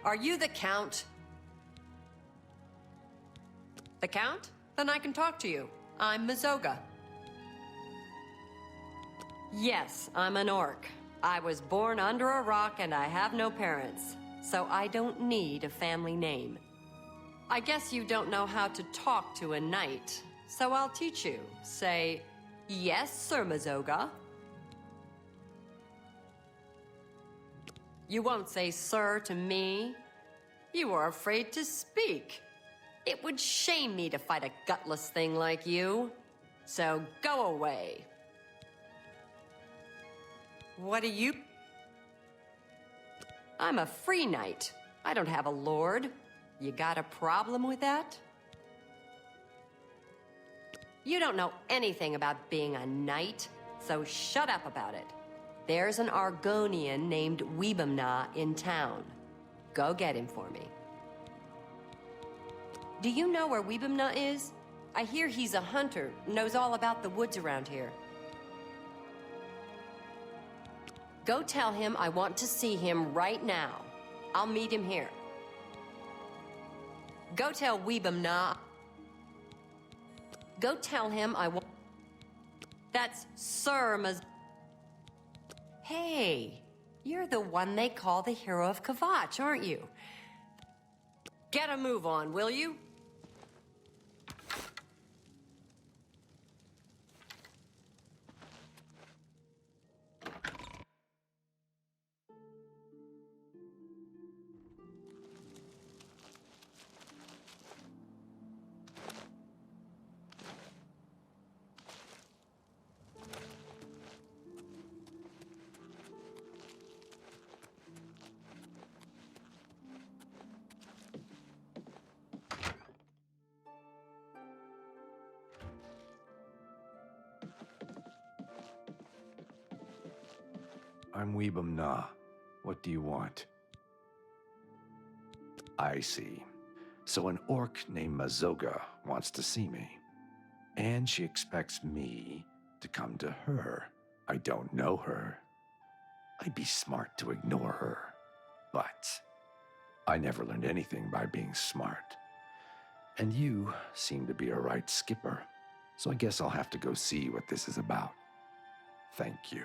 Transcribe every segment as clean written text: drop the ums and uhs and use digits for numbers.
Are you the Count? The Count? Then I can talk to you. I'm Mazoga. Yes, I'm an orc. I was born under a rock and I have no parents, so I don't need a family name. I guess you don't know how to talk to a knight, so I'll teach you. Say, yes, Sir Mazoga. You won't say sir to me. You are afraid to speak. It would shame me to fight a gutless thing like you. So go away. What are you? I'm a free knight. I don't have a lord. You got a problem with that? You don't know anything about being a knight, so shut up about it. There's an Argonian named Weebamna in town. Go get him for me. Do you know where Weebamna is? I hear he's a hunter, knows all about the woods around here. Go tell him I want to see him right now. I'll meet him here. Go tell Weebamna. Go tell him I want... That's Sir Maz... Hey, you're the one they call the hero of Kvatch, aren't you? Get a move on, will you? I'm Weebamna. What do you want? I see. So an orc named Mazoga wants to see me. And she expects me to come to her. I don't know her. I'd be smart to ignore her. But I never learned anything by being smart. And you seem to be a right skipper. So I guess I'll have to go see what this is about. Thank you.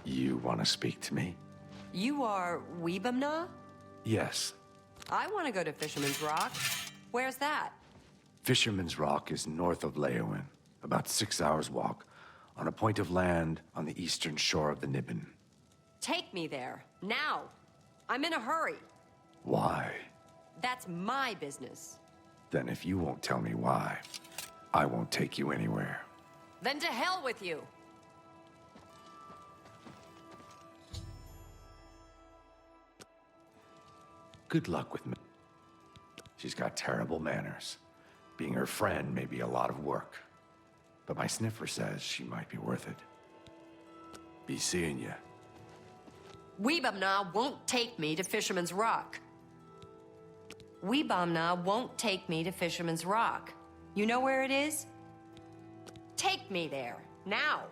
You want to speak to me? You are Weebamna? Yes. I want to go to Fisherman's Rock. Where's that? Fisherman's Rock is north of Leowin, about 6 hours' walk, on a point of land on the eastern shore of the Niben. Take me there, now. I'm in a hurry. Why? That's my business. Then if you won't tell me why, I won't take you anywhere. Then to hell with you. Good luck with me. She's got terrible manners. Being her friend may be a lot of work. But my sniffer says she might be worth it. Be seeing ya. Weebamna won't take me to Fisherman's Rock. Weebamna won't take me to Fisherman's Rock. You know where it is? Take me there, now.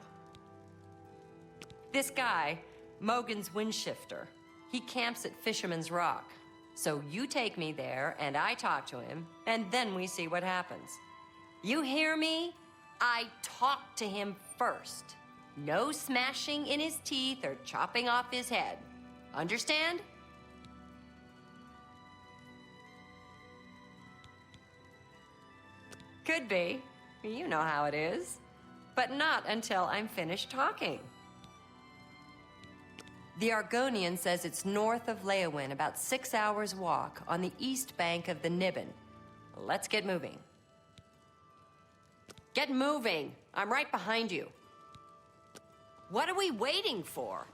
This guy, Mogan's Windshifter, he camps at Fisherman's Rock. So you take me there, and I talk to him, and then we see what happens. You hear me? I talk to him first. No smashing in his teeth or chopping off his head. Understand? Could be. You know how it is. But not until I'm finished talking. The Argonian says it's north of Leowin, about 6 hours' walk, on the east bank of the Niben. Let's get moving. Get moving! I'm right behind you. What are we waiting for?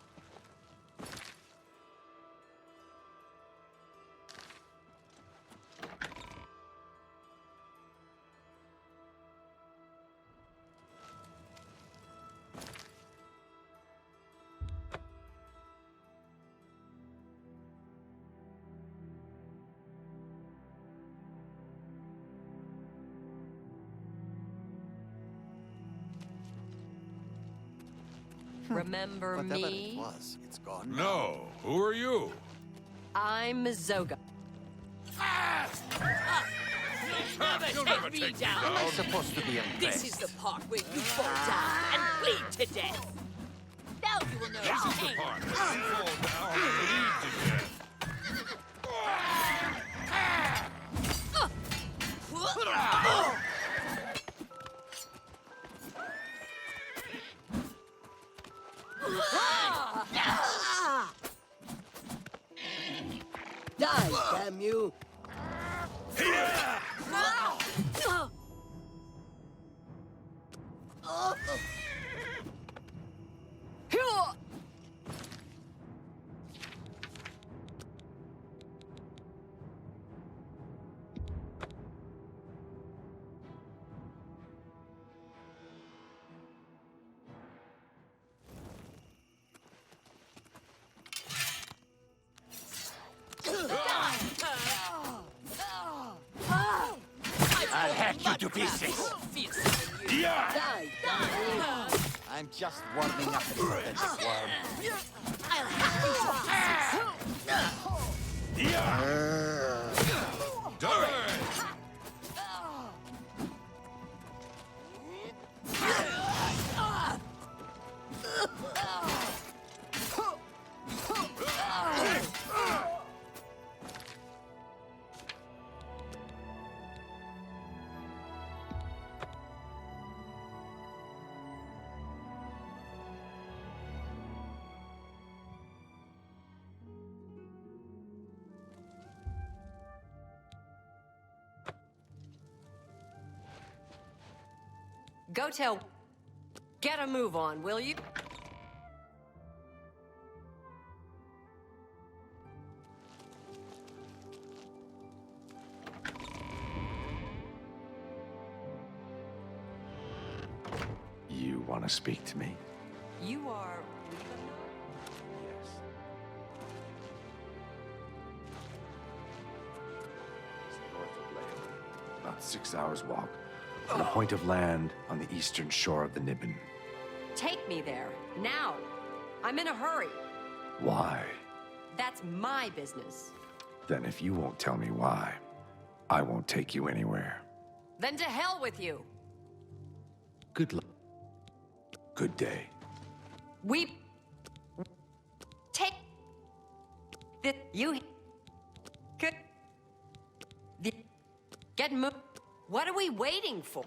Remember Whatever me? it was, it's gone. No, who are you? I'm Zoga. You'll never take me down. Am I supposed to be This is impressed? the part where you fall down and bleed to death. Now you will know This how is the pain. part where you fall down and bleed to death. Die, damn you! I'll hack you to pieces. Yeah! Die, damn you! I'm just warming up for this worm. I'll hack you to pieces! Die! Go tell... Get a move on, will you? You want to speak to me? You are... Yes. It's north of Leowin, about 6 hours' walk, on a point of land on the eastern shore of the Niben. Take me there, now. I'm in a hurry. Why? That's my business. Then if you won't tell me why, I won't take you anywhere. Then to hell with you. Good luck. Good day. We... Take... The... You... Good... The... Get moved. What are we waiting for?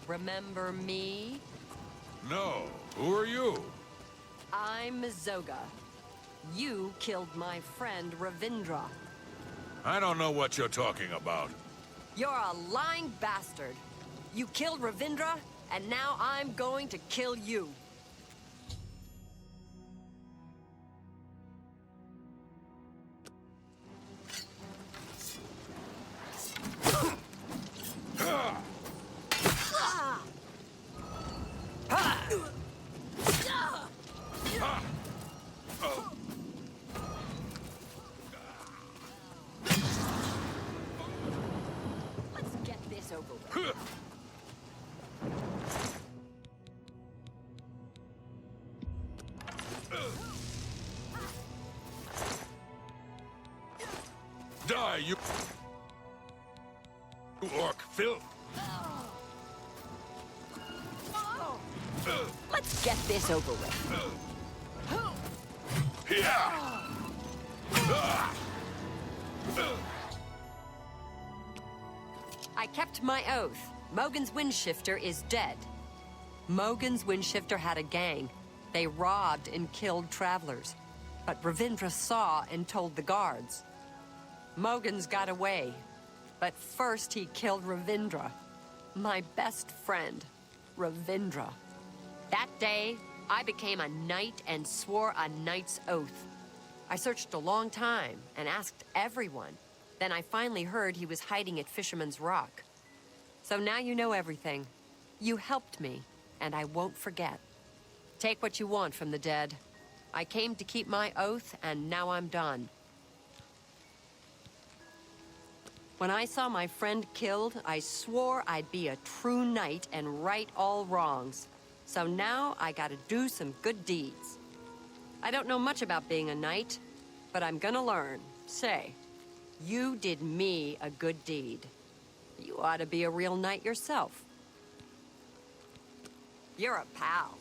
Remember me? No. Who are you? I'm Zoga. You killed my friend Ravindra. I don't know what you're talking about. You're a lying bastard. You killed Ravindra, and now I'm going to kill you. Let's get this over with. Die, you orc filth! Let's get this over with. Yeah! I kept my oath. Mogan's Windshifter is dead. Mogan's Windshifter had a gang. They robbed and killed travelers. But Ravindra saw and told the guards. Mogan's got away. But first he killed Ravindra. My best friend, Ravindra. That day, I became a knight and swore a knight's oath. I searched a long time and asked everyone. Then I finally heard he was hiding at Fisherman's Rock. So now you know everything. You helped me, and I won't forget. Take what you want from the dead. I came to keep my oath, and now I'm done. When I saw my friend killed, I swore I'd be a true knight and right all wrongs. So now I gotta do some good deeds. I don't know much about being a knight, but I'm gonna learn. Say, you did me a good deed. You ought to be a real knight yourself. You're a pal.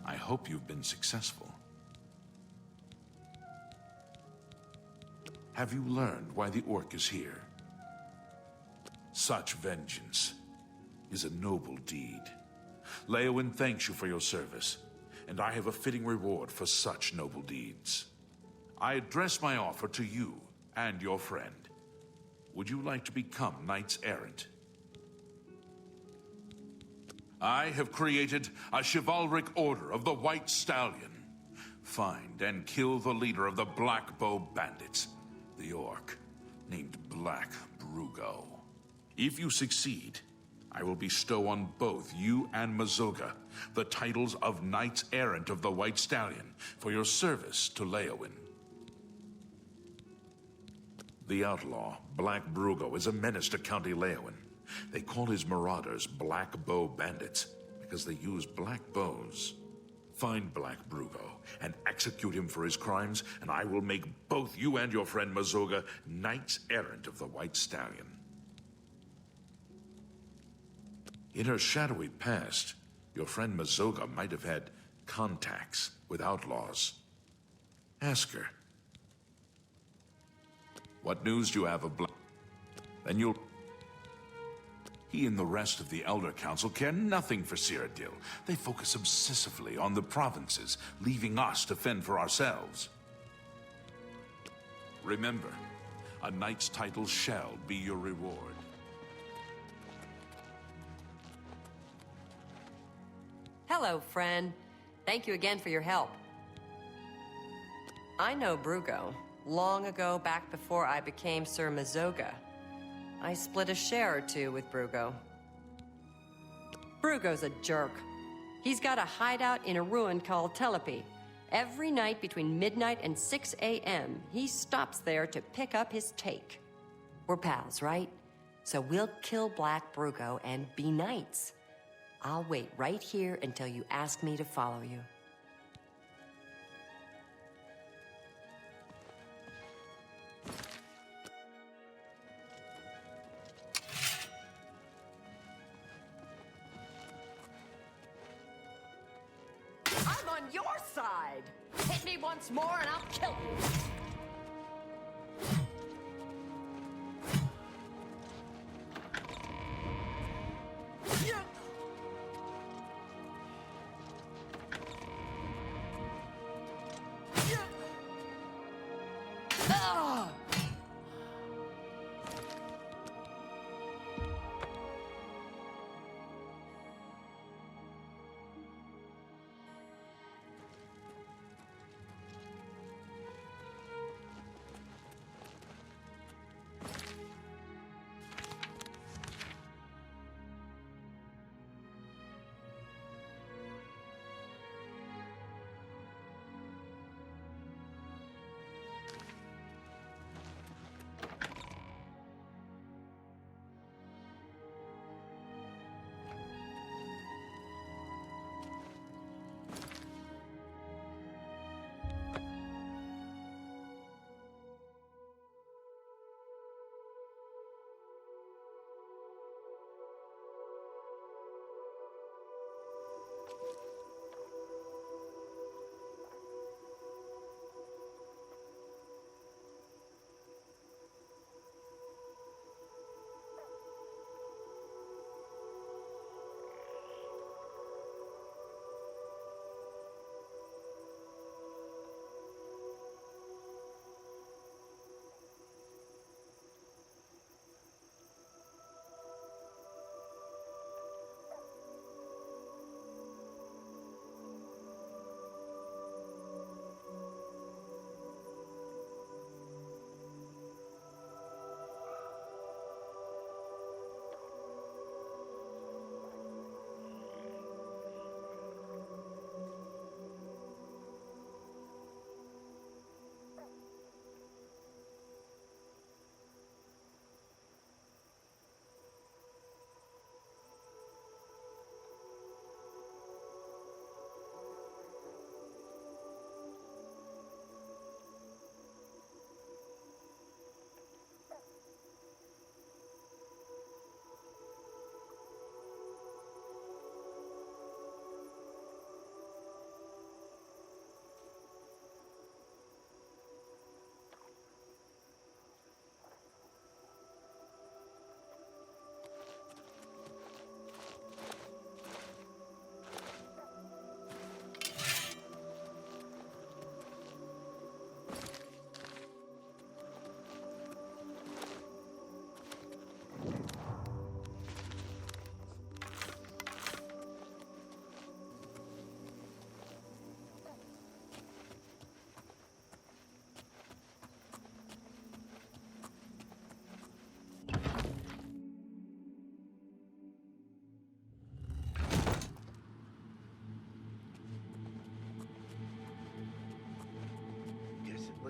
I hope you've been successful. Have you learned why the orc is here? Such vengeance is a noble deed. Leowyn thanks you for your service, and I have a fitting reward for such noble deeds. I address my offer to you and your friend. Would you like to become knights errant? I have created a chivalric order of the White Stallion. Find and kill the leader of the Black Bow Bandits, the orc named Black Brugo. If you succeed, I will bestow on both you and Mazoga the titles of Knights Errant of the White Stallion for your service to Leowin. The outlaw, Black Brugo, is a menace to County Leowin. They call his marauders Black Bow Bandits because they use black bows. Find Black Brugo and execute him for his crimes, and I will make both you and your friend Mazoga Knights Errant of the White Stallion. In her shadowy past, your friend Mazoga might have had contacts with outlaws. Ask her. What news do you have of Black? Then you'll... He and the rest of the Elder Council care nothing for Cyrodiil. They focus obsessively on the provinces, leaving us to fend for ourselves. Remember, a knight's title shall be your reward. Hello, friend. Thank you again for your help. I know Brugo. Long ago, back before I became Sir Mazoga. I split a share or two with Brugo. Brugo's a jerk. He's got a hideout in a ruin called Telepi. Every night between midnight and 6 a.m., he stops there to pick up his take. We're pals, right? So we'll kill Black Brugo and be knights. I'll wait right here until you ask me to follow you. I'm on your side! Hit me once more and I'll kill you!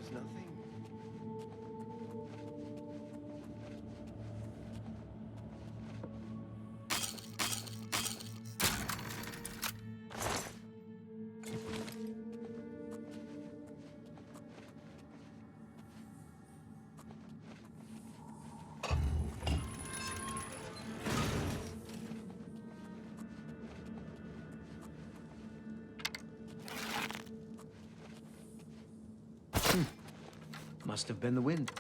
It's nothing. Must have been the wind.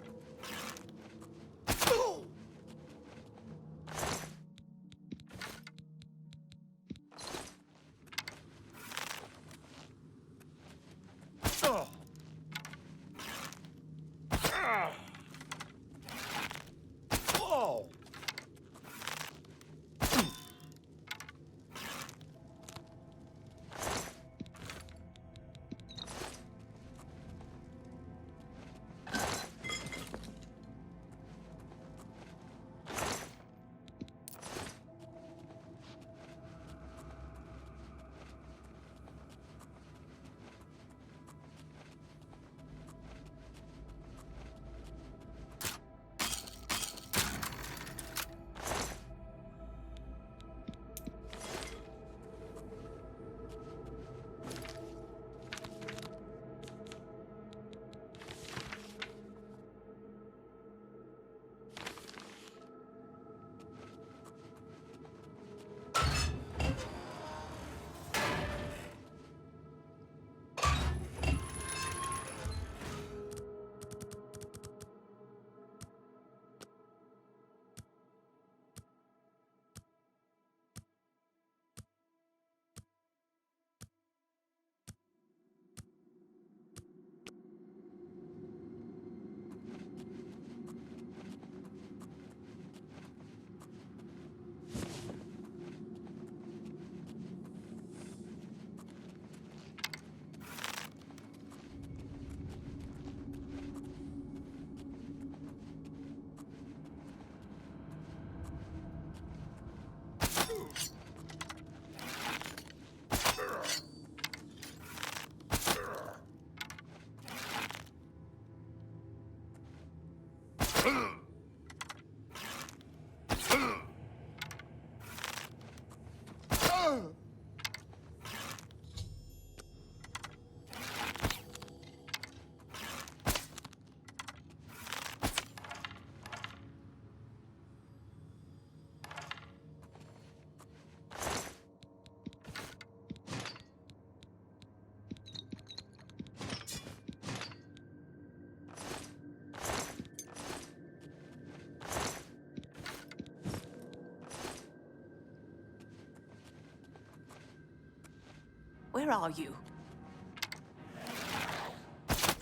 Where are you?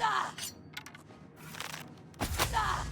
Ah! Ah!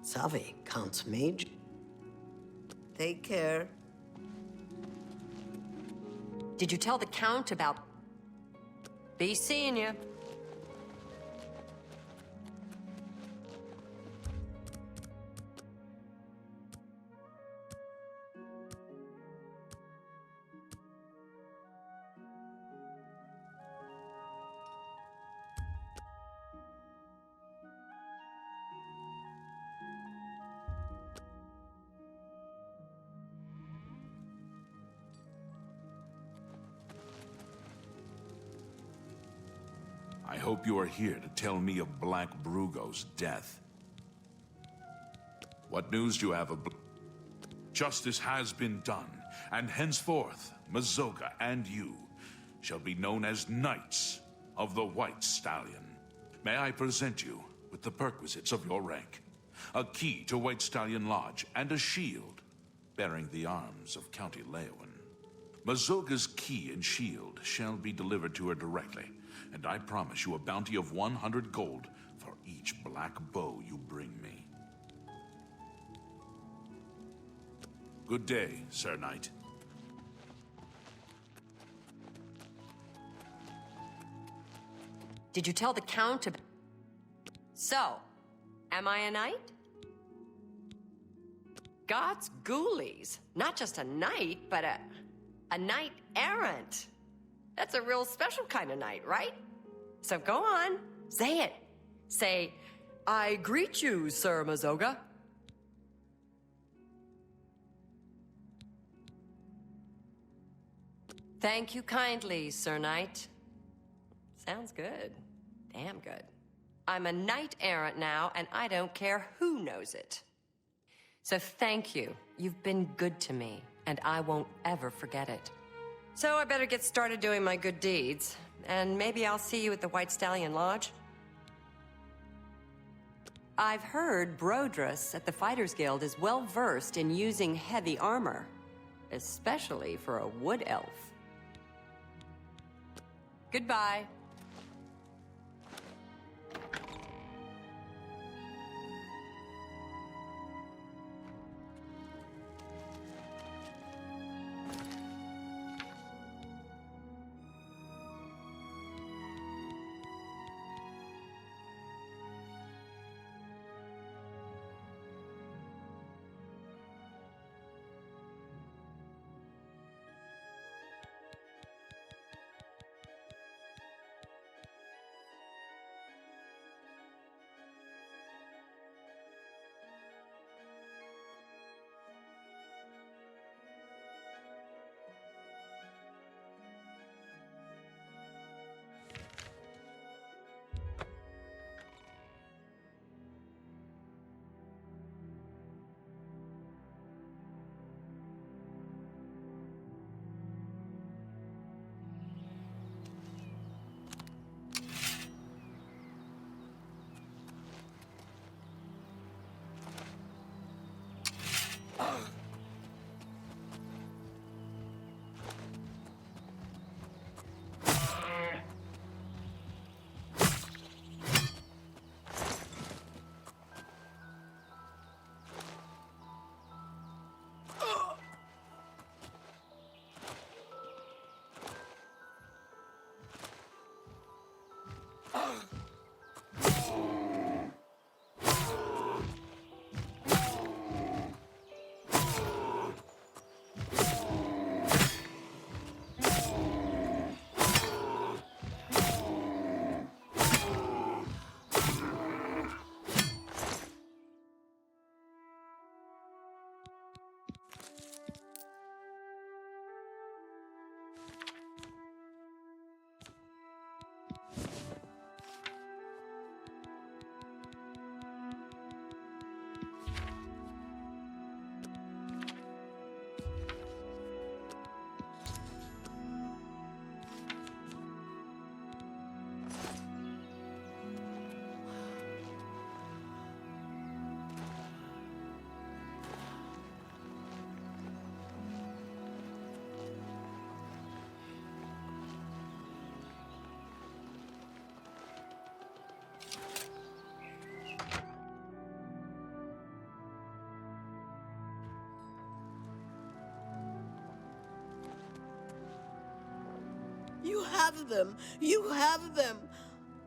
Savi, Count's mage. Take care. Did you tell the Count about... Be seeing you. I hope you are here to tell me of Black Brugo's death. What news do you have of... Justice has been done, and henceforth, Mazoga and you shall be known as Knights of the White Stallion. May I present you with the perquisites of your rank, a key to White Stallion Lodge, and a shield bearing the arms of County Leowen. Mazoga's key and shield shall be delivered to her directly, and I promise you a bounty of 100 gold for each black bow you bring me. Good day, Sir Knight. Did you tell the Count about... So, am I a knight? God's ghoulies. Not just a knight, but a knight errant. That's a real special kind of knight, right? So go on, say it. Say, I greet you, Sir Mazoga. Thank you kindly, Sir Knight. Sounds good. Damn good. I'm a knight errant now, and I don't care who knows it. So thank you. You've been good to me, and I won't ever forget it. So I better get started doing my good deeds, and maybe I'll see you at the White Stallion Lodge. I've heard Brodrus at the Fighters Guild is well versed in using heavy armor, especially for a wood elf. Goodbye. You have them! You have them!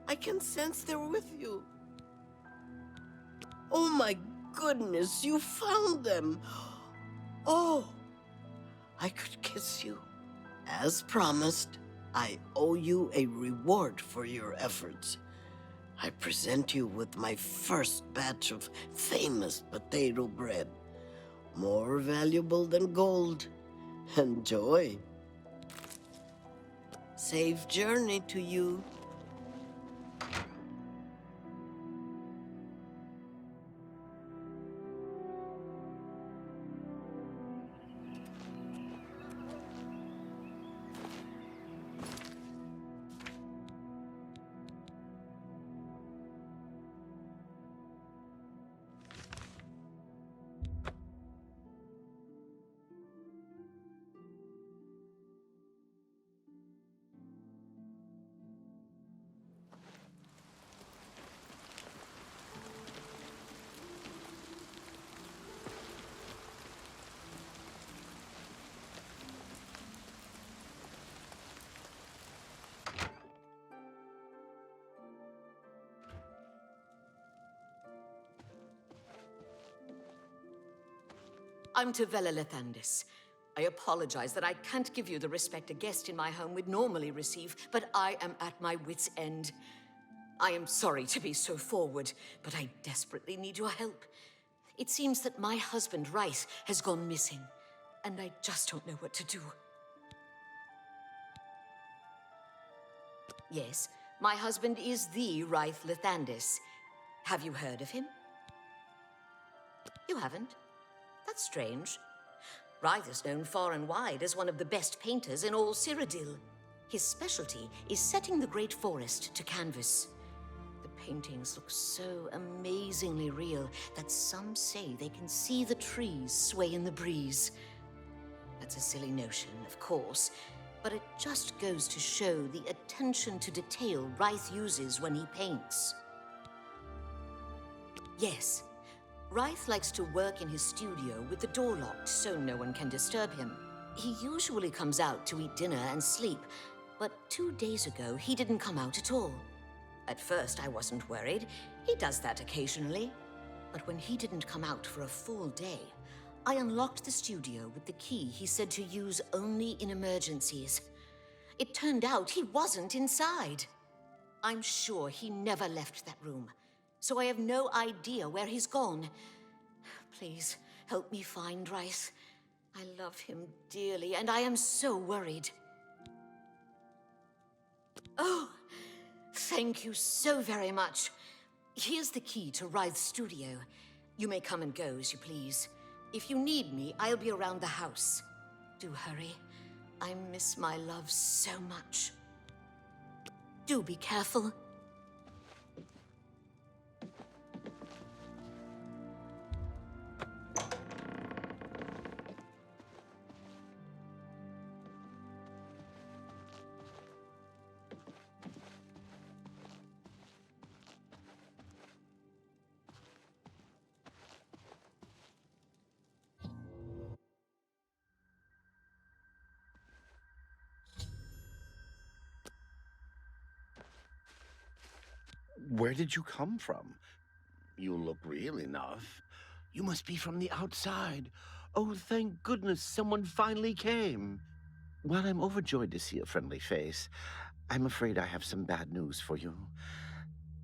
I can sense they're with you. Oh my goodness, you found them! Oh, I could kiss you. As promised, I owe you a reward for your efforts. I present you with my first batch of famous potato bread. More valuable than gold. Enjoy. Safe journey to you. I'm Tavella Lethandis. I apologize that I can't give you the respect a guest in my home would normally receive, but I am at my wit's end. I am sorry to be so forward, but I desperately need your help. It seems that my husband, Rice, has gone missing, and I just don't know what to do. Yes, my husband is the Rice Lethandis. Have you heard of him? You haven't? That's strange. Rythe is known far and wide as one of the best painters in all Cyrodiil. His specialty is setting the great forest to canvas. The paintings look so amazingly real that some say they can see the trees sway in the breeze. That's a silly notion, of course, but it just goes to show the attention to detail Rythe uses when he paints. Yes, Rythe likes to work in his studio with the door locked so no one can disturb him. He usually comes out to eat dinner and sleep, but 2 days ago he didn't come out at all. At first I wasn't worried. He does that occasionally. But when he didn't come out for a full day, I unlocked the studio with the key he said to use only in emergencies. It turned out he wasn't inside. I'm sure he never left that room, so I have no idea where he's gone. Please, help me find Rice. I love him dearly, and I am so worried. Oh, thank you so very much. Here's the key to Rythe's studio. You may come and go as you please. If you need me, I'll be around the house. Do hurry. I miss my love so much. Do be careful. Where did you come from? You look real enough. You must be from the outside. Oh, thank goodness someone finally came. While I'm overjoyed to see a friendly face, I'm afraid I have some bad news for you.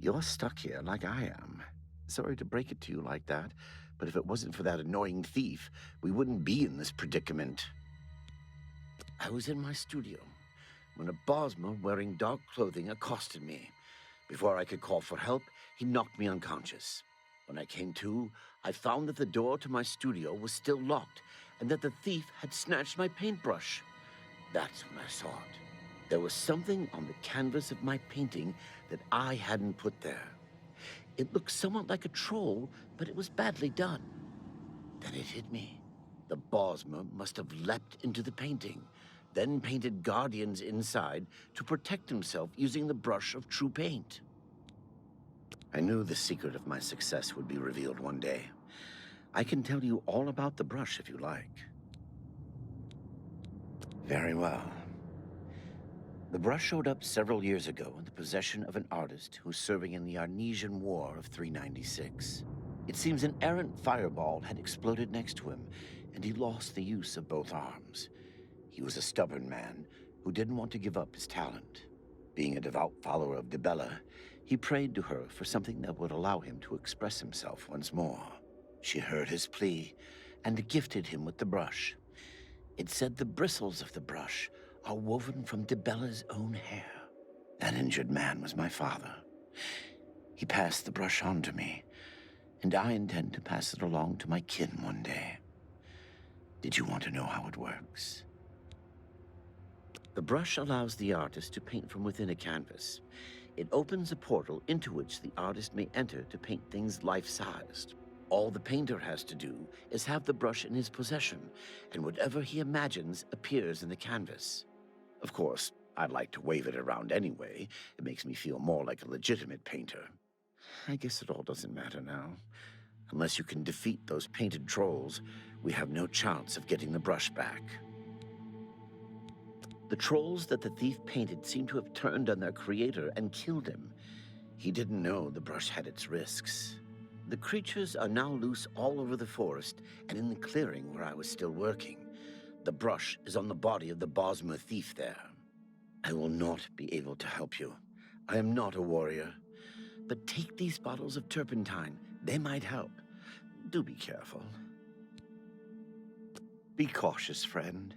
You're stuck here like I am. Sorry to break it to you like that, but if it wasn't for that annoying thief, we wouldn't be in this predicament. I was in my studio when a Bosmer wearing dark clothing accosted me. Before I could call for help, he knocked me unconscious. When I came to, I found that the door to my studio was still locked and that the thief had snatched my paintbrush. That's when I saw it. There was something on the canvas of my painting that I hadn't put there. It looked somewhat like a troll, but it was badly done. Then it hit me. The Bosmer must have leapt into the painting, then painted guardians inside to protect himself using the brush of true paint. I knew the secret of my success would be revealed one day. I can tell you all about the brush if you like. Very well. The brush showed up several years ago in the possession of an artist who was serving in the Arnesian War of 396. It seems an errant fireball had exploded next to him, and he lost the use of both arms. He was a stubborn man who didn't want to give up his talent. Being a devout follower of Dibella, he prayed to her for something that would allow him to express himself once more. She heard his plea and gifted him with the brush. It said the bristles of the brush are woven from Dibella's own hair. That injured man was my father. He passed the brush on to me, and I intend to pass it along to my kin one day. Did you want to know how it works? The brush allows the artist to paint from within a canvas. It opens a portal into which the artist may enter to paint things life-sized. All the painter has to do is have the brush in his possession, and whatever he imagines appears in the canvas. Of course, I'd like to wave it around anyway. It makes me feel more like a legitimate painter. I guess it all doesn't matter now. Unless you can defeat those painted trolls, we have no chance of getting the brush back. The trolls that the thief painted seem to have turned on their creator and killed him. He didn't know the brush had its risks. The creatures are now loose all over the forest and in the clearing where I was still working. The brush is on the body of the Bosmer thief there. I will not be able to help you. I am not a warrior. But take these bottles of turpentine. They might help. Do be careful. Be cautious, friend.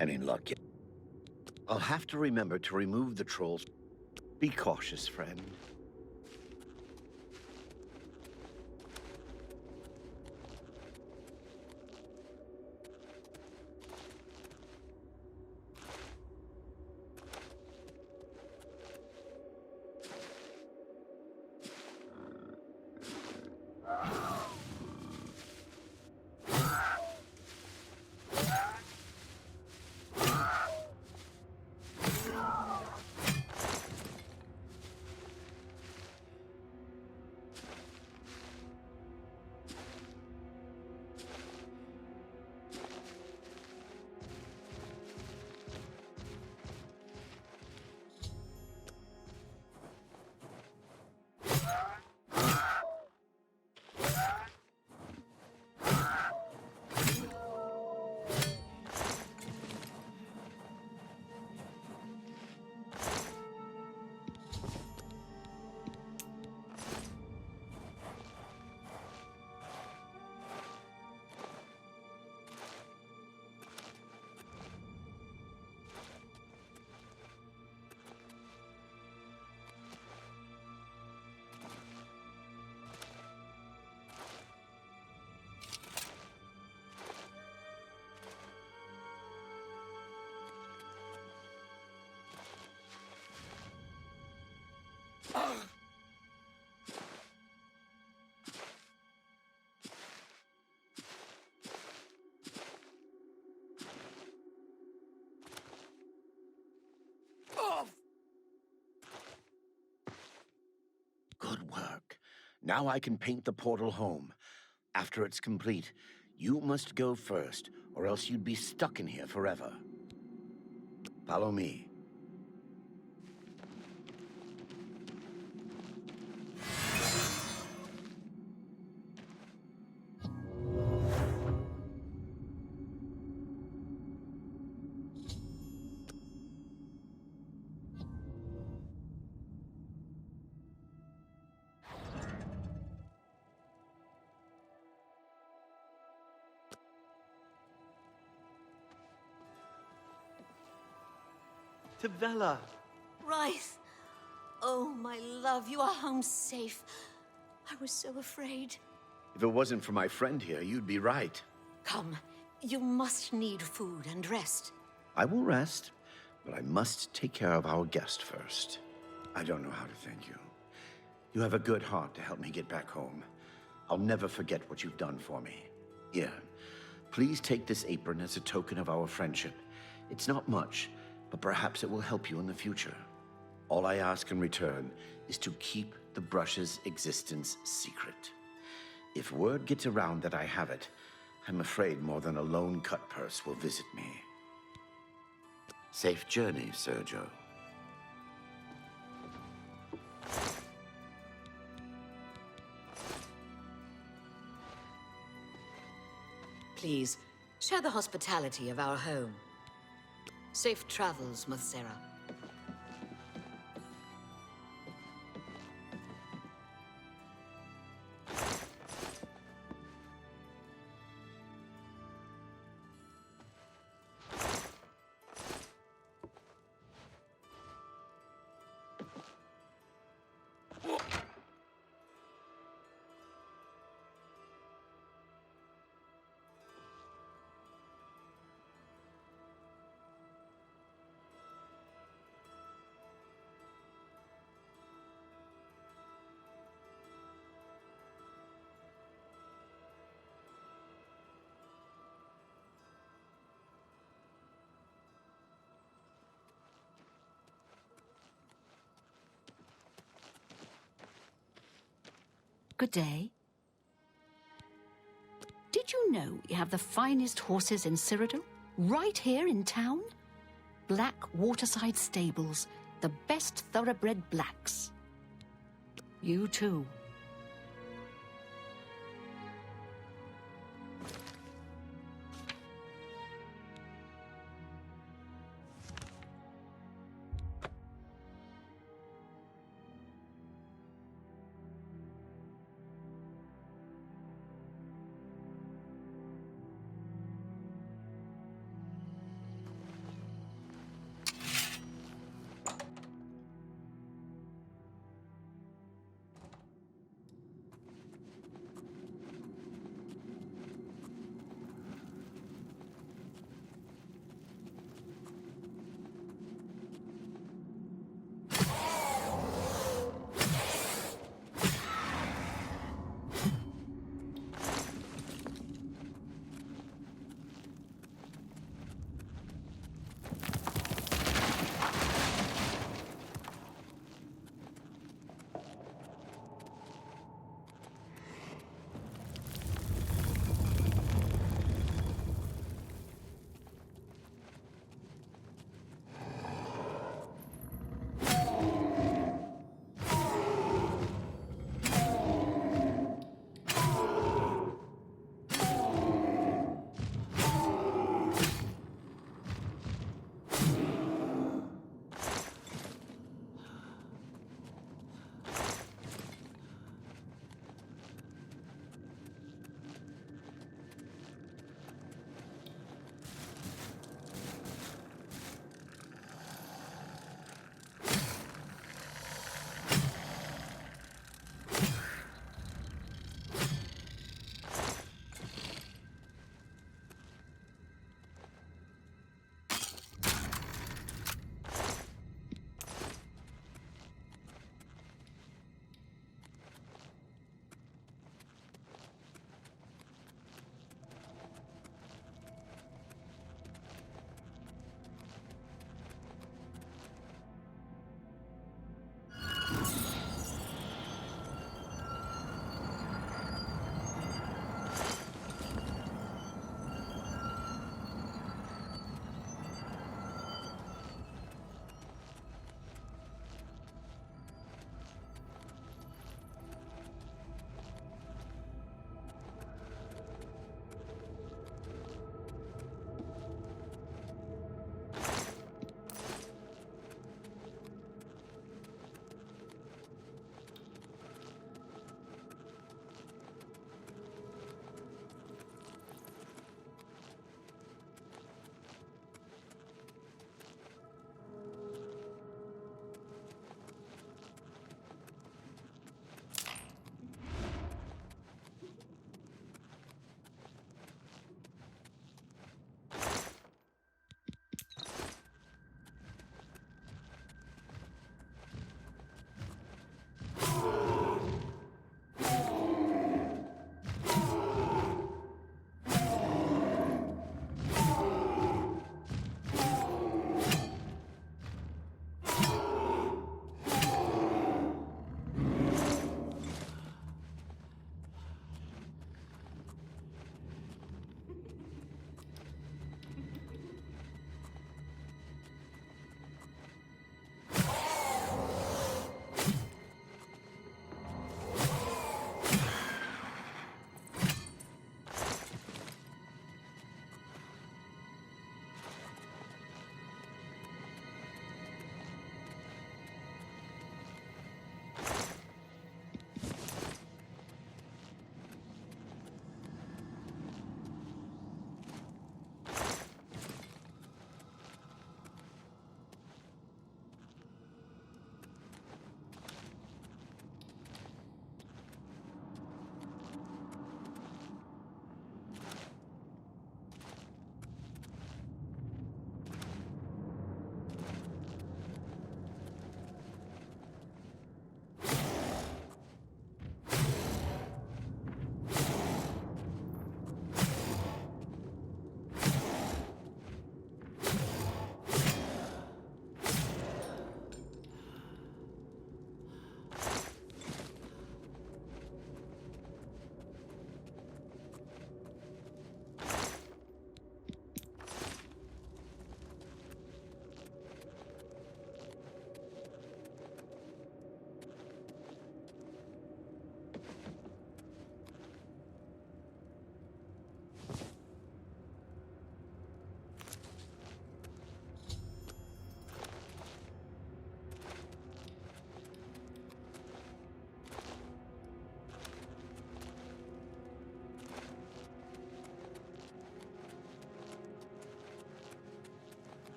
Any luck yet? I'll have to remember to remove the trolls. Be cautious, friend. Good work. Now I can paint the portal home. After it's complete, you must go first, or else you'd be stuck in here forever. Follow me. Tibella! Rice! Oh, my love, you are home safe. I was so afraid. If it wasn't for my friend here, you'd be right. Come, you must need food and rest. I will rest, but I must take care of our guest first. I don't know how to thank you. You have a good heart to help me get back home. I'll never forget what you've done for me. Here, please take this apron as a token of our friendship. It's not much, but perhaps it will help you in the future. All I ask in return is to keep the brush's existence secret. If word gets around that I have it, I'm afraid more than a lone cut purse will visit me. Safe journey, Sergio. Please, share the hospitality of our home. Safe travels, Mothzera. Good day. Did you know you have the finest horses in Cyrodiil? Right here in town? Black Waterside Stables, the best thoroughbred blacks. You too.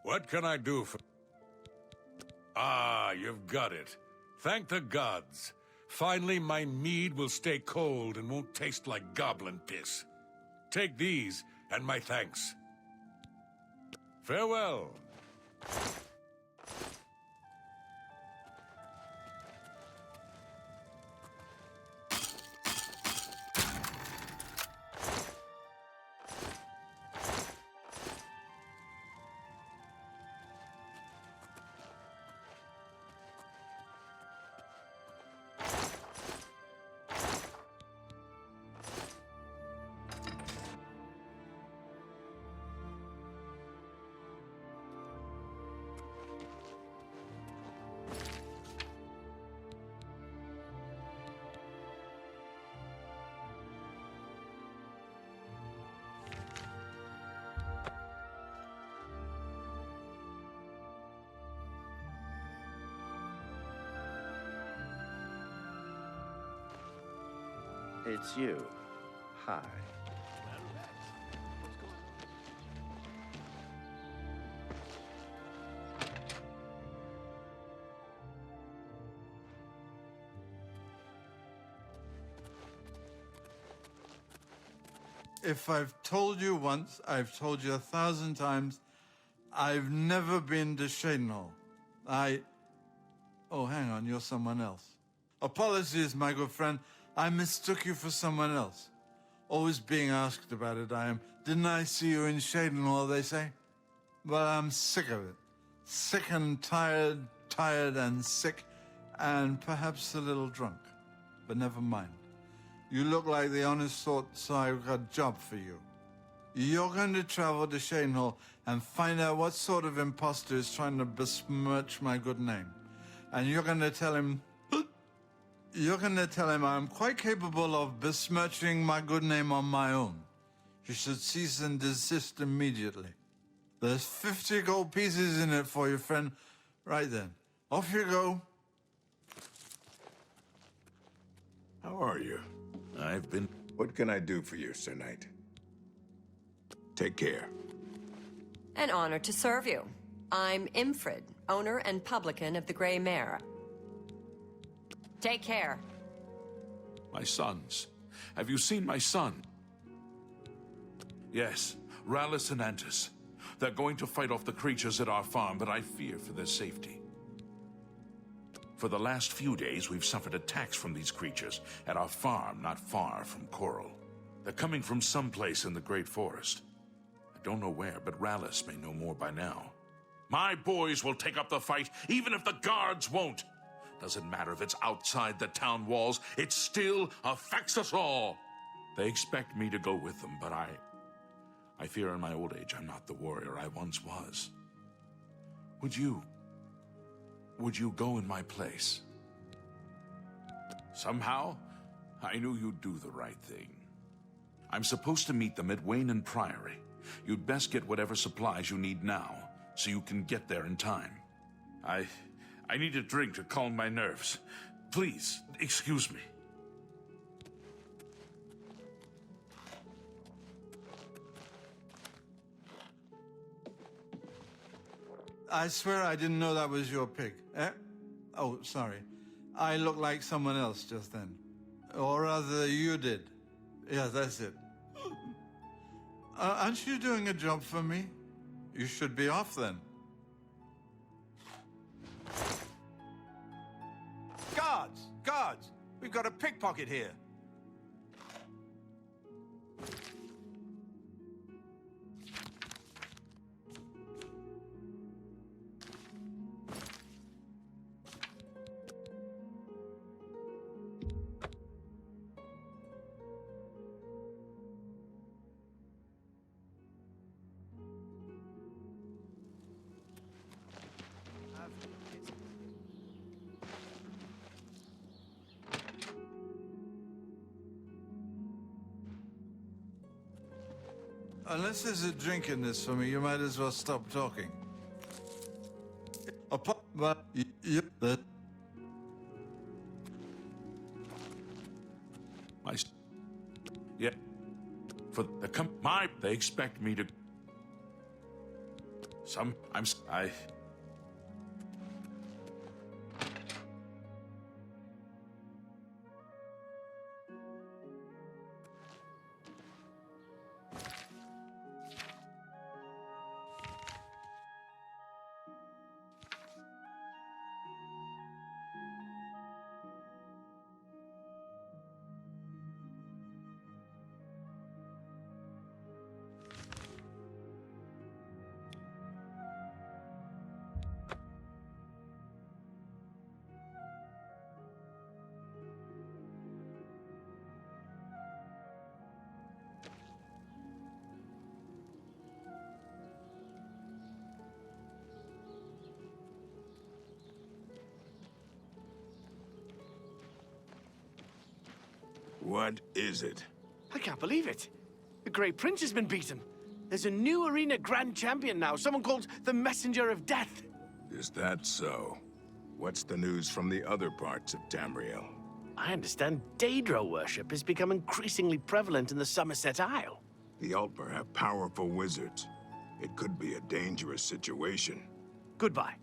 What can I do for... Ah, you've got it. Thank the gods. Finally, my mead will stay cold and won't taste like goblin piss. Take these, and my thanks. Farewell. It's you. Hi. If I've told you once, I've told you 1,000 times, I've never been to Shadenhall. Oh, hang on, you're someone else. Apologies, my good friend. I mistook you for someone else. Always being asked about it, I am. Didn't I see you in Shadenhall, they say? Well, I'm sick of it. Sick and tired, tired and sick, and perhaps a little drunk. But never mind. You look like the honest sort, so I've got a job for you. You're going to travel to Shadenhall and find out what sort of imposter is trying to besmirch my good name. And you're going to tell him... You're going to tell him I'm quite capable of besmirching my good name on my own. You should cease and desist immediately. There's 50 gold pieces in it for you, friend. Right then. Off you go. How are you? I've been... What can I do for you, Sir Knight? Take care. An honor to serve you. I'm Imfrid, owner and publican of the Grey Mare. Take care. My sons. Have you seen my son? Yes, Rallis and Antis. They're going to fight off the creatures at our farm, but I fear for their safety. For the last few days, we've suffered attacks from these creatures at our farm not far from Coral. They're coming from someplace in the Great Forest. I don't know where, but Rallis may know more by now. My boys will take up the fight, even if the guards won't. Doesn't matter if it's outside the town walls, it still affects us all. They expect me to go with them, but I fear in my old age I'm not the warrior I once was. Would you go in my place? Somehow, I knew you'd do the right thing. I'm supposed to meet them at Wayne Priory. You'd best get whatever supplies you need now, so you can get there in time. I need a drink to calm my nerves. Please, excuse me. I swear I didn't know that was your pig. Eh? Oh, sorry. I looked like someone else just then. Or rather, you did. Yeah, that's it. Aren't you doing a job for me? You should be off then. Guards! Guards! We've got a pickpocket here. Unless there's a drink in this for me, you might as well stop talking. But Yeah. They expect me to... I... What is it? I can't believe it. The Grey Prince has been beaten. There's a new arena grand champion now, someone called the Messenger of Death. Is that so? What's the news from the other parts of Tamriel? I understand Daedra worship has become increasingly prevalent in the Somerset Isle. The Altmer have powerful wizards. It could be a dangerous situation. Goodbye.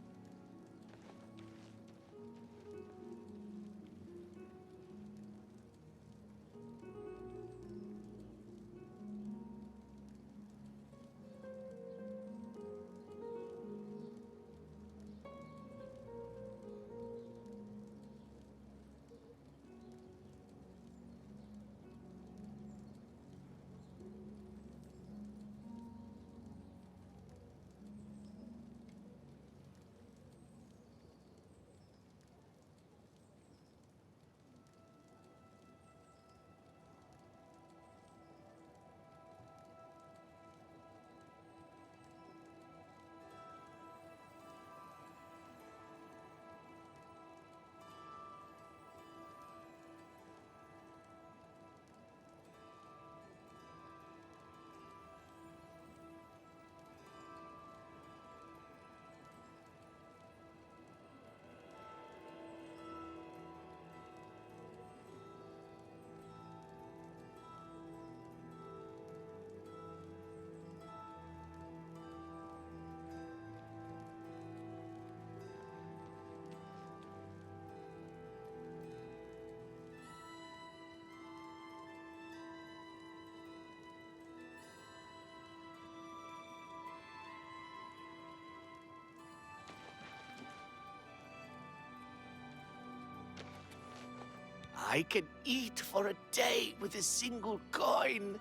I can eat for a day with a single coin.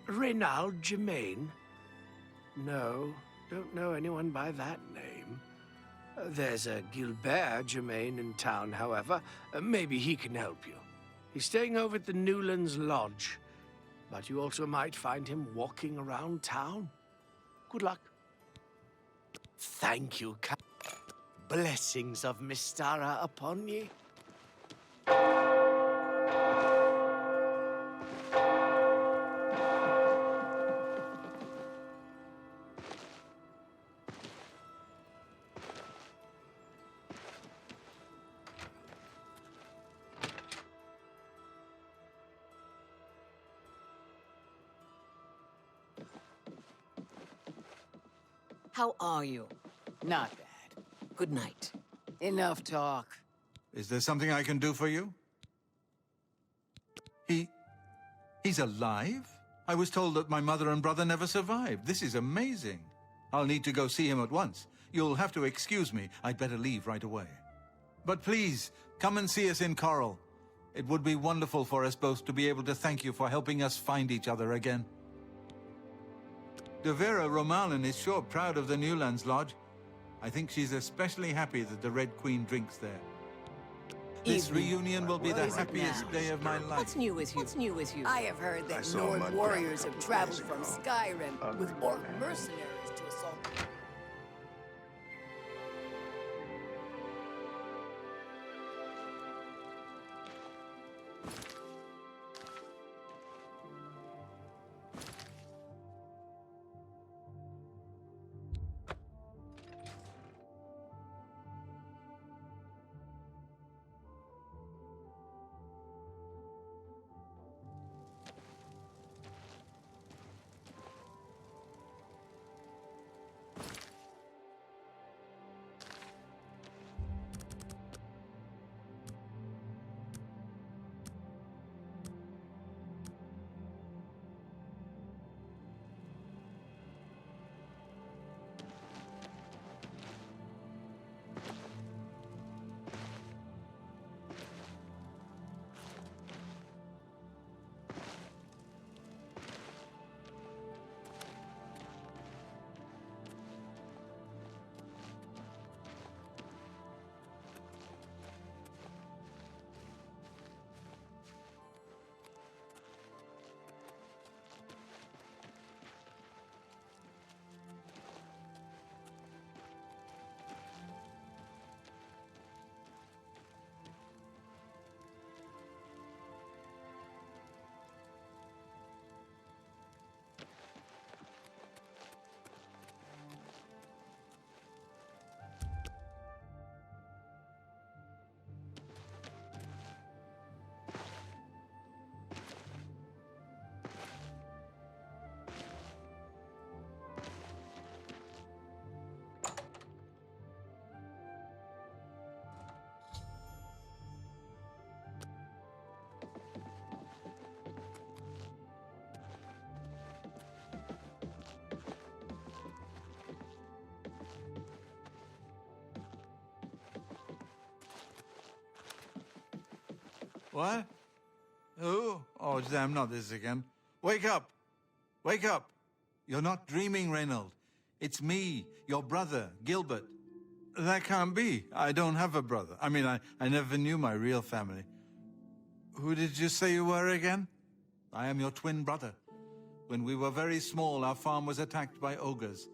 Reynald Germain? No, don't know anyone by that name. There's a Gilbert Germain in town, however. Maybe he can help you. He's staying over at the Newlands Lodge, but you also might find him walking around town. Good luck. Thank you, Blessings of Mystara upon ye. How are you? Not bad. Good night. Enough talk. Is there something I can do for you? He's alive? I was told that my mother and brother never survived. This is amazing. I'll need to go see him at once. You'll have to excuse me. I'd better leave right away. But please, come and see us in Coral. It would be wonderful for us both to be able to thank you for helping us find each other again. Devera Romalin is sure proud of the Newlands Lodge. I think she's especially happy that the Red Queen drinks there. This reunion will be the happiest day of my life. What's new with you? What's new with you? I have heard that Nord warriors have traveled from Skyrim with orc mercenaries to assault. What? Who? Oh, damn, not this again. Wake up! Wake up! You're not dreaming, Reynold. It's me, your brother, Gilbert. That can't be. I don't have a brother. I mean, I never knew my real family. Who did you say you were again? I am your twin brother. When we were very small, our farm was attacked by ogres.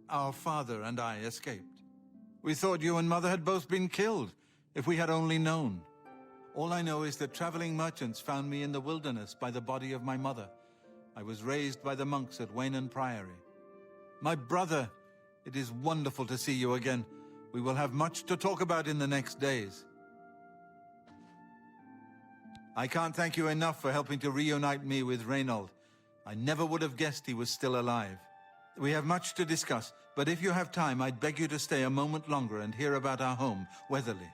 Our father and I escaped. We thought you and Mother had both been killed, if we had only known. All I know is that traveling merchants found me in the wilderness by the body of my mother. I was raised by the monks at Waynon Priory. My brother, it is wonderful to see you again. We will have much to talk about in the next days. I can't thank you enough for helping to reunite me with Reynold. I never would have guessed he was still alive. We have much to discuss, but if you have time, I'd beg you to stay a moment longer and hear about our home, Weatherly.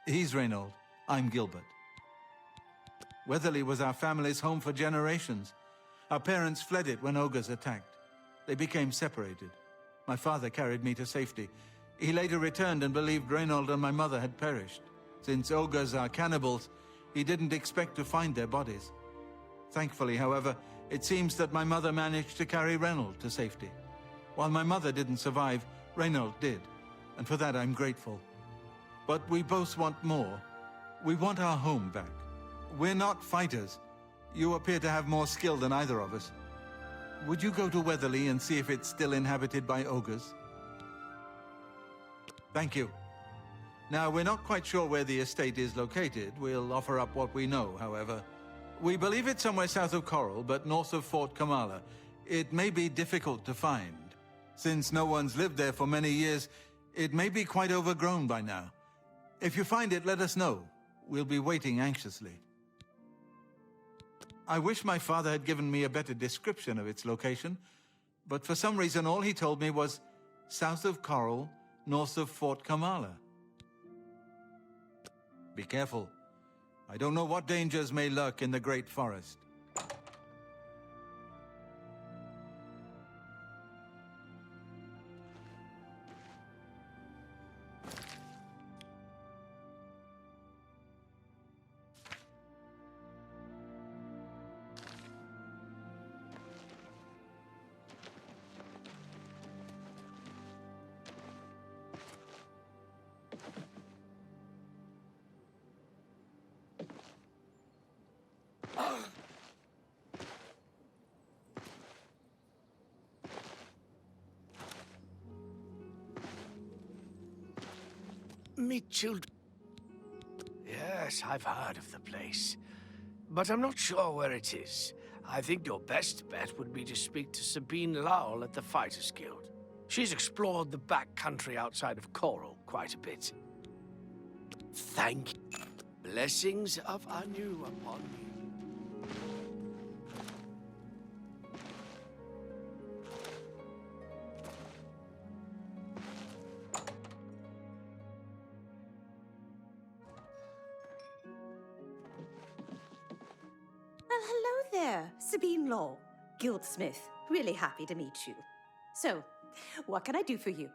He's Reynold. I'm Gilbert. Weatherly was our family's home for generations. Our parents fled it when ogres attacked. They became separated. My father carried me to safety. He later returned and believed Reynold and my mother had perished. Since ogres are cannibals, he didn't expect to find their bodies. Thankfully, however, it seems that my mother managed to carry Reynold to safety. While my mother didn't survive, Reynold did, and for that I'm grateful. But we both want more. We want our home back. We're not fighters. You appear to have more skill than either of us. Would you go to Weatherly and see if it's still inhabited by ogres? Thank you. Now, we're not quite sure where the estate is located. We'll offer up what we know, however. We believe it's somewhere south of Coral, but north of Fort Kamala. It may be difficult to find. Since no one's lived there for many years, it may be quite overgrown by now. If you find it, let us know. We'll be waiting anxiously. I wish my father had given me a better description of its location, but for some reason all he told me was south of Coral, north of Fort Kamala. Be careful. I don't know what dangers may lurk in the Great Forest. Me children. Yes, I've heard of the place, but I'm not sure where it is. I think your best bet would be to speak to Sabine Lowell at the Fighters Guild. She's explored the back country outside of Coral quite a bit. Thank you. Blessings of Anu upon you. Well, hello there, Sabine Law, Guildsmith. Really happy to meet you. So, what can I do for you?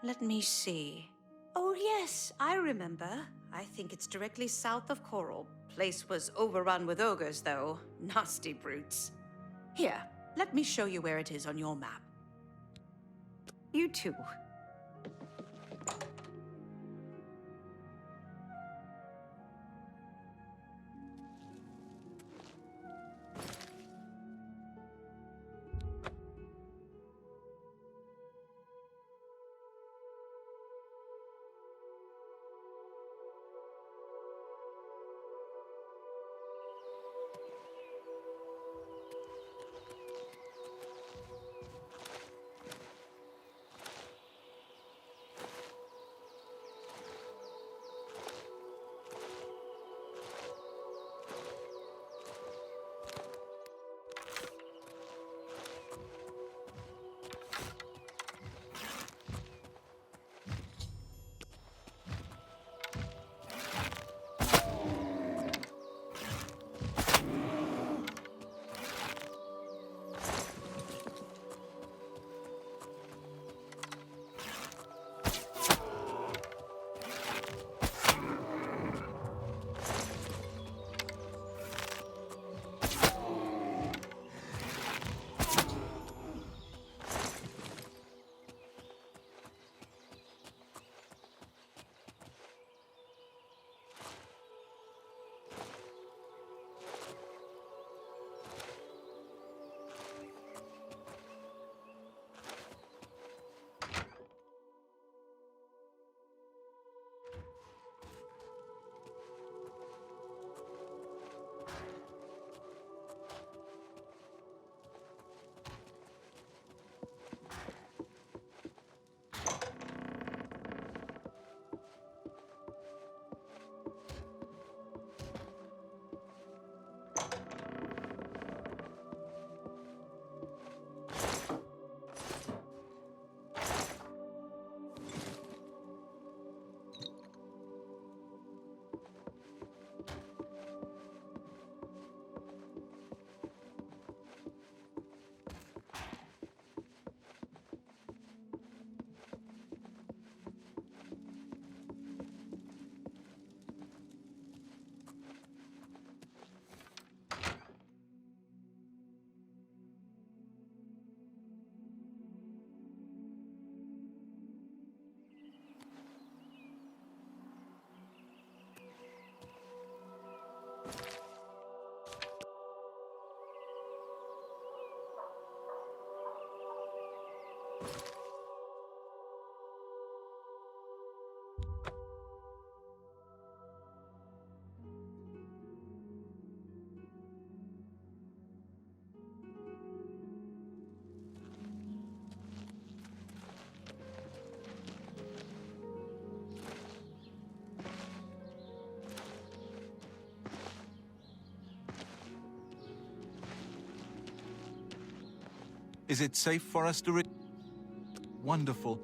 Let me see. Oh yes, I remember. I think it's directly south of Coral. Place was overrun with ogres, though. Nasty brutes. Here, let me show you where it is on your map. You too. Is it safe for us to Wonderful.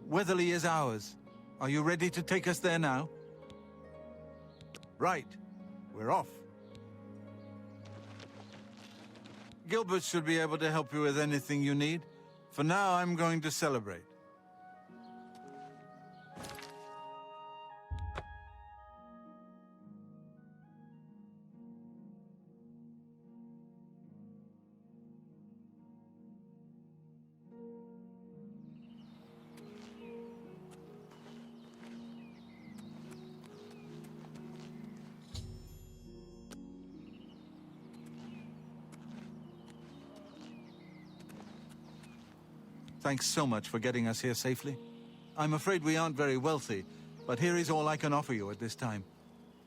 Weatherly is ours. Are you ready to take us there now? Right. We're off. Gilbert should be able to help you with anything you need. For now, I'm going to celebrate. Thanks so much for getting us here safely. I'm afraid we aren't very wealthy, but here is all I can offer you at this time.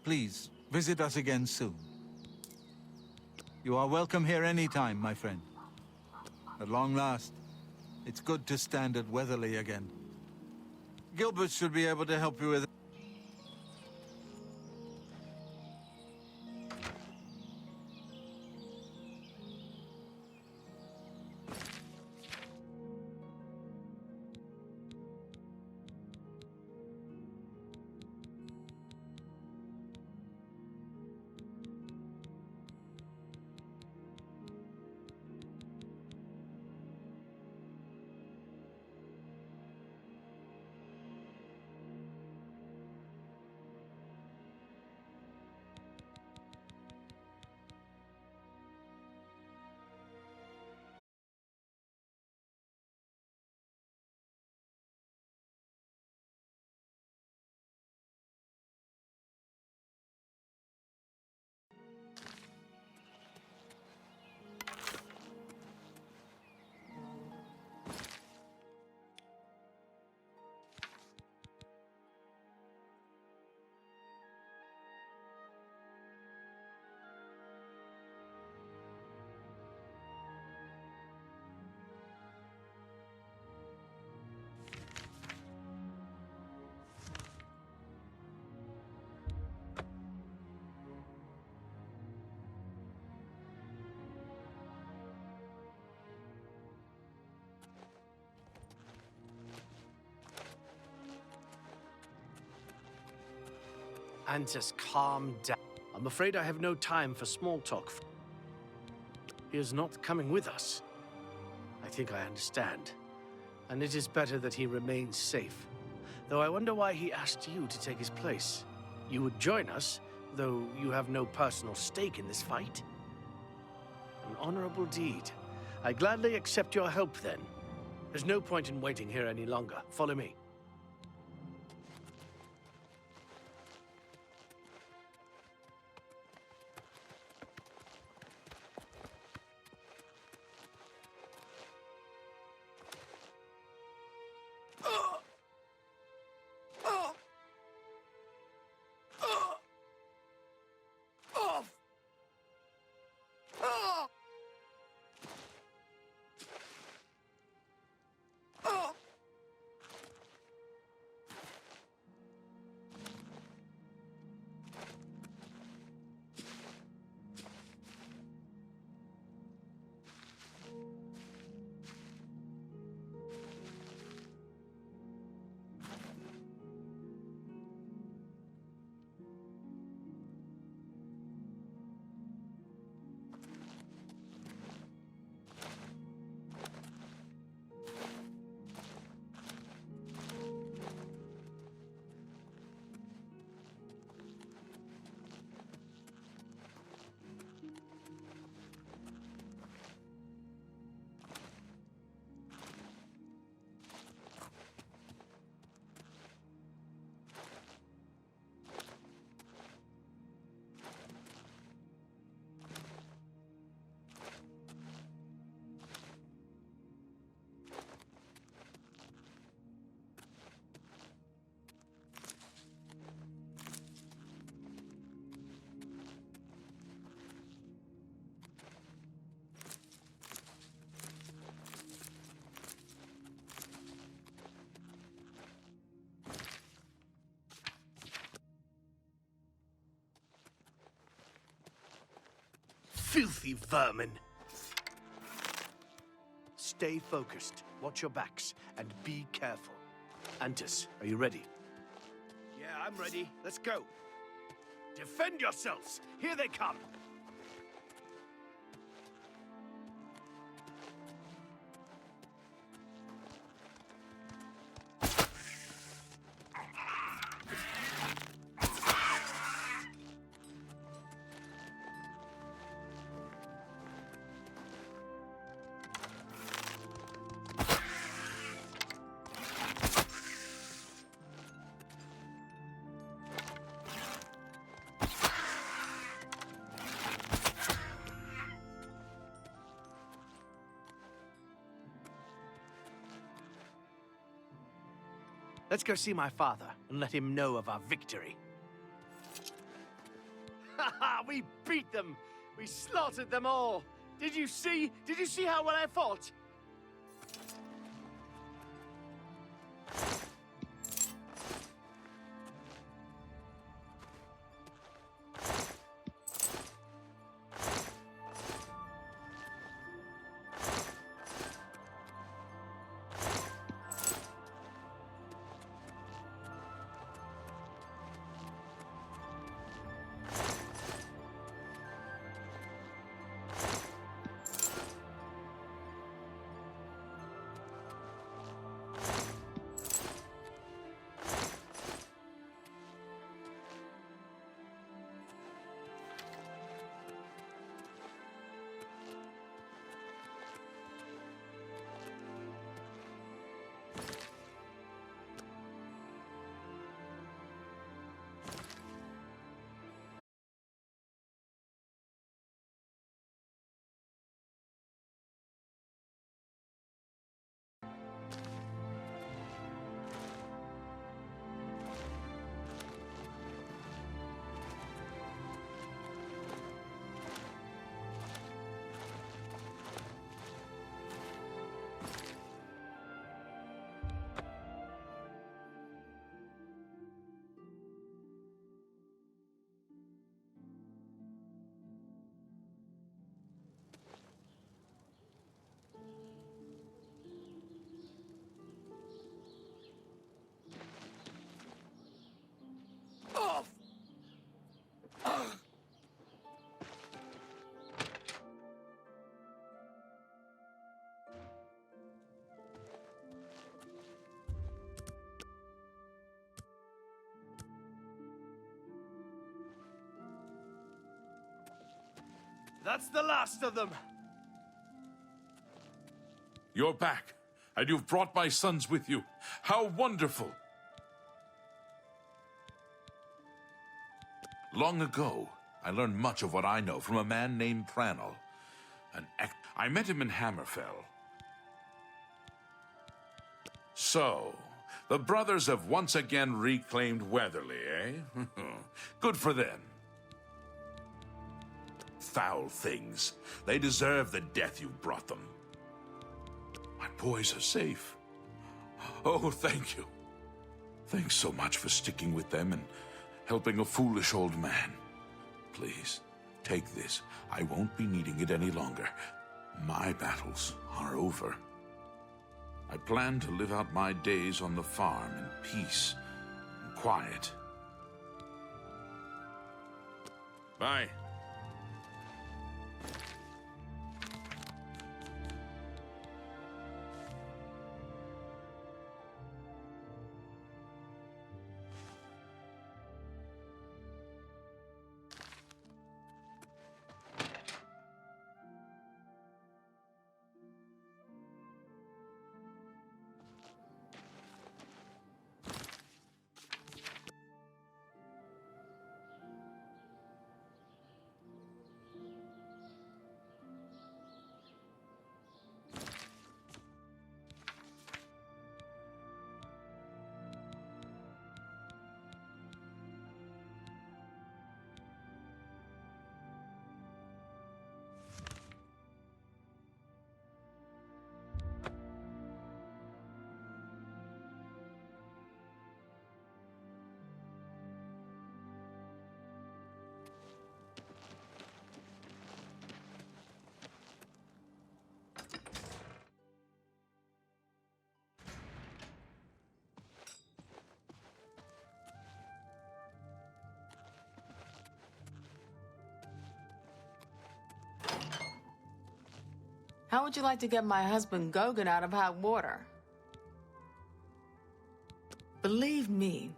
Please, visit us again soon. You are welcome here anytime, my friend. At long last, it's good to stand at Weatherly again. Gilbert should be able to help you with... And just calm down. I'm afraid I have no time for small talk. He is not coming with us. I think I understand. And it is better that he remains safe. Though I wonder why he asked you to take his place. You would join us, though you have no personal stake in this fight. An honorable deed. I gladly accept your help then. There's no point in waiting here any longer. Follow me. Filthy vermin! Stay focused, watch your backs, and be careful. Antus, are you ready? Yeah, I'm ready. Let's go. Defend yourselves! Here they come! Let's go see my father and let him know of our victory. Ha ha! We beat them! We slaughtered them all! Did you see? Did you see how well I fought? That's the last of them! You're back, and you've brought my sons with you. How wonderful! Long ago, I learned much of what I know from a man named Pranal. I met him in Hammerfell. So, the brothers have once again reclaimed Weatherly, eh? Good for them. Foul things. They deserve the death you brought them. My boys are safe. Oh, thank you. Thanks so much for sticking with them and helping a foolish old man. Please, take this. I won't be needing it any longer. My battles are over. I plan to live out my days on the farm in peace and quiet. Bye. How would you like to get my husband Gogan out of hot water? Believe me,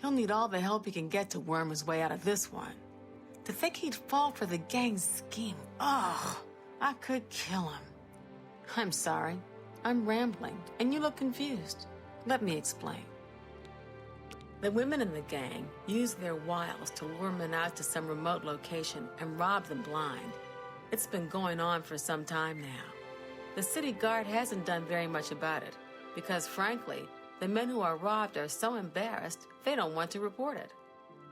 he'll need all the help he can get to worm his way out of this one. To think he'd fall for the gang's scheme. Oh, I could kill him. I'm sorry. I'm rambling, and you look confused. Let me explain. The women in the gang use their wiles to lure men out to some remote location and rob them blind. It's been going on for some time now. The city guard hasn't done very much about it, because frankly, the men who are robbed are so embarrassed, they don't want to report it.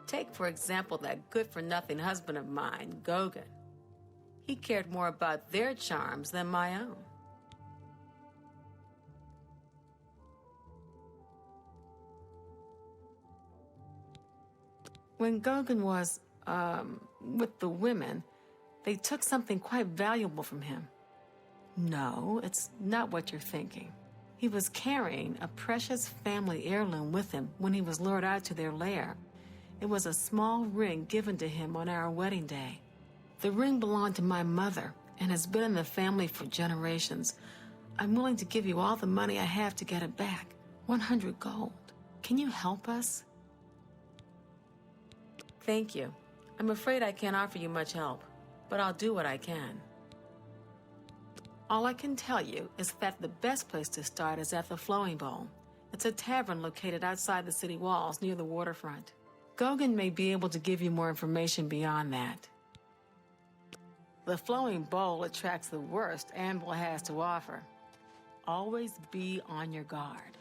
Take, for example, that good-for-nothing husband of mine, Gogan. He cared more about their charms than my own. When Gogan was, with the women, they took something quite valuable from him. No, it's not what you're thinking. He was carrying a precious family heirloom with him when he was lured out to their lair. It was a small ring given to him on our wedding day. The ring belonged to my mother and has been in the family for generations. I'm willing to give you all the money I have to get it back. 100 gold. Can you help us? Thank you. I'm afraid I can't offer you much help, but I'll do what I can. All I can tell you is that the best place to start is at the Flowing Bowl. It's a tavern located outside the city walls near the waterfront. Gogan may be able to give you more information beyond that. The Flowing Bowl attracts the worst Anvil has to offer. Always be on your guard.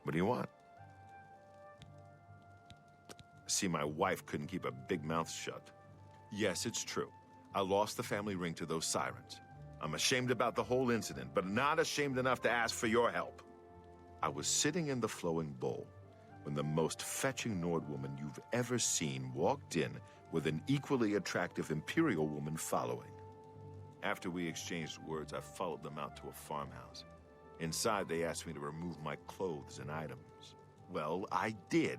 What do you want? See, my wife couldn't keep a big mouth shut. Yes, it's true. I lost the family ring to those sirens. I'm ashamed about the whole incident, but not ashamed enough to ask for your help. I was sitting in the Flowing Bowl when the most fetching Nord woman you've ever seen walked in with an equally attractive Imperial woman following. After we exchanged words, I followed them out to a farmhouse. Inside, they asked me to remove my clothes and items. Well, I did.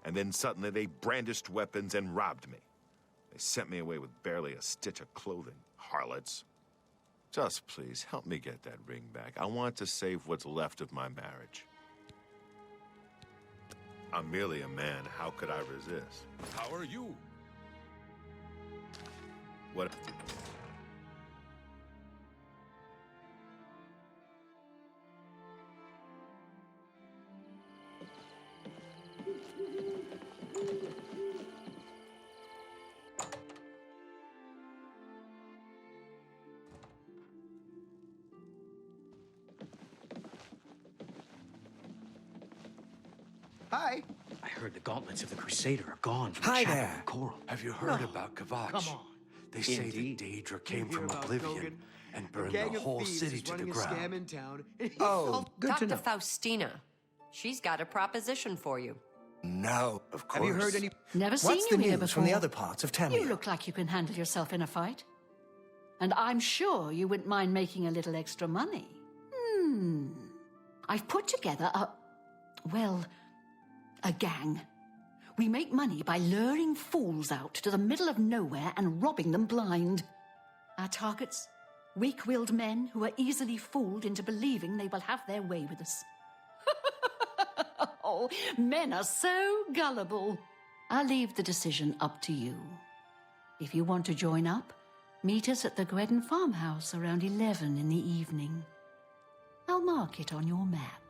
And then suddenly they brandished weapons and robbed me. They sent me away with barely a stitch of clothing. Harlots. Just please, help me get that ring back. I want to save what's left of my marriage. I'm merely a man. How could I resist? How are you? What? Hi. I heard the gauntlets of the Crusader are gone from Hi the chapel there. in Coral. Have you heard about Kvatch? Come on. They say Indeed. that Daedra came You hear from about Oblivion Gogan? and A burned gang the of whole thieves city is to the running a ground. scam in town. Oh, good Talk to to know. Faustina. She's got a proposition for you. No, of Have you heard any? Never What's seen you the here news from the before. other parts of Tamriel? You look like you can handle yourself in a fight. And I'm sure you wouldn't mind making a little extra money. I've put together a gang. We make money by luring fools out to the middle of nowhere and robbing them blind. Our targets? Weak-willed men who are easily fooled into believing they will have their way with us. Oh, men are so gullible. I'll leave the decision up to you. If you want to join up, meet us at the Gredden farmhouse around 11 in the evening. I'll mark it on your map.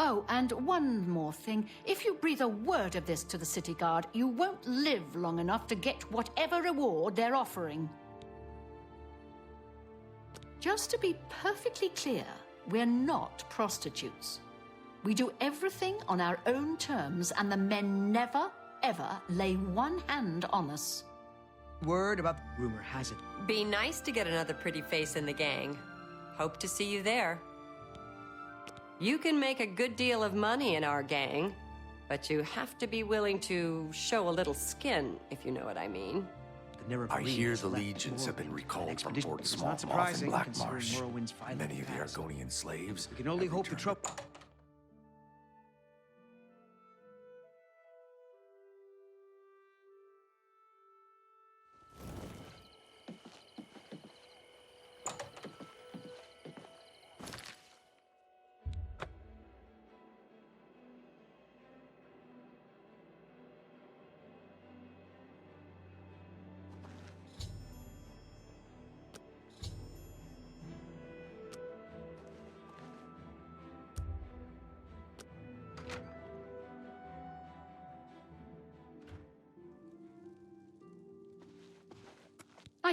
Oh, and one more thing. If you breathe a word of this to the city guard, you won't live long enough to get whatever reward they're offering. Just to be perfectly clear, we're not prostitutes. We do everything on our own terms, and the men never, ever lay one hand on us. Word about rumor has it. Be nice to get another pretty face in the gang. Hope to see you there. You can make a good deal of money in our gang, but you have to be willing to show a little skin, if you know what I mean. I hear the legions have been recalled from Fort Smallmouth and Blackmarsh. Many of the Argonian slaves. We can only hope the trouble.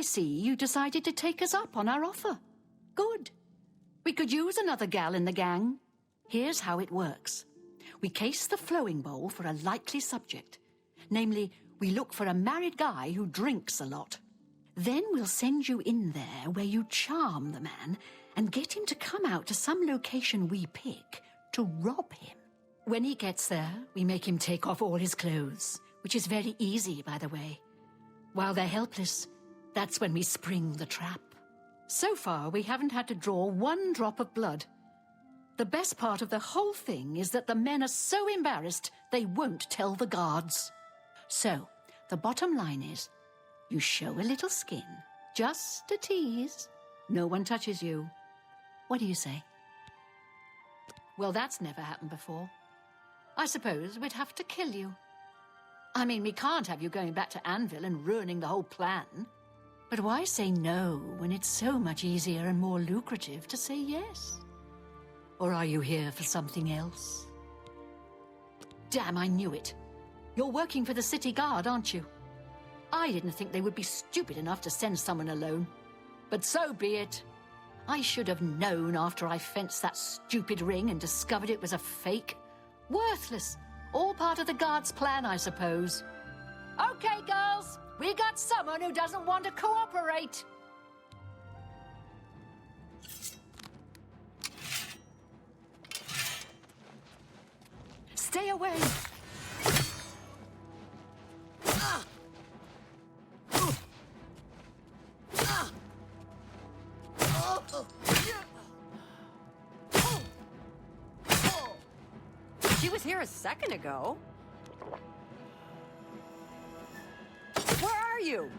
I see you decided to take us up on our offer. Good. We could use another gal in the gang. Here's how it works. We case the flowing bowl for a likely subject. Namely, we look for a married guy who drinks a lot. Then we'll send you in there where you charm the man and get him to come out to some location we pick to rob him. When he gets there, we make him take off all his clothes, which is very easy, by the way. While they're helpless, that's when we spring the trap. So far, we haven't had to draw one drop of blood. The best part of the whole thing is that the men are so embarrassed they won't tell the guards. So, the bottom line is, you show a little skin, just a tease. No one touches you. What do you say? Well, that's never happened before. I suppose we'd have to kill you. I mean, we can't have you going back to Anvil and ruining the whole plan. But why say no when it's so much easier and more lucrative to say yes? Or are you here for something else? Damn, I knew it. You're working for the city guard, aren't you? I didn't think they would be stupid enough to send someone alone. But so be it. I should have known after I fenced that stupid ring and discovered it was a fake. Worthless. All part of the guard's plan, I suppose. Okay, girls. We got someone who doesn't want to cooperate. Stay away. She was here a second ago. Where are you?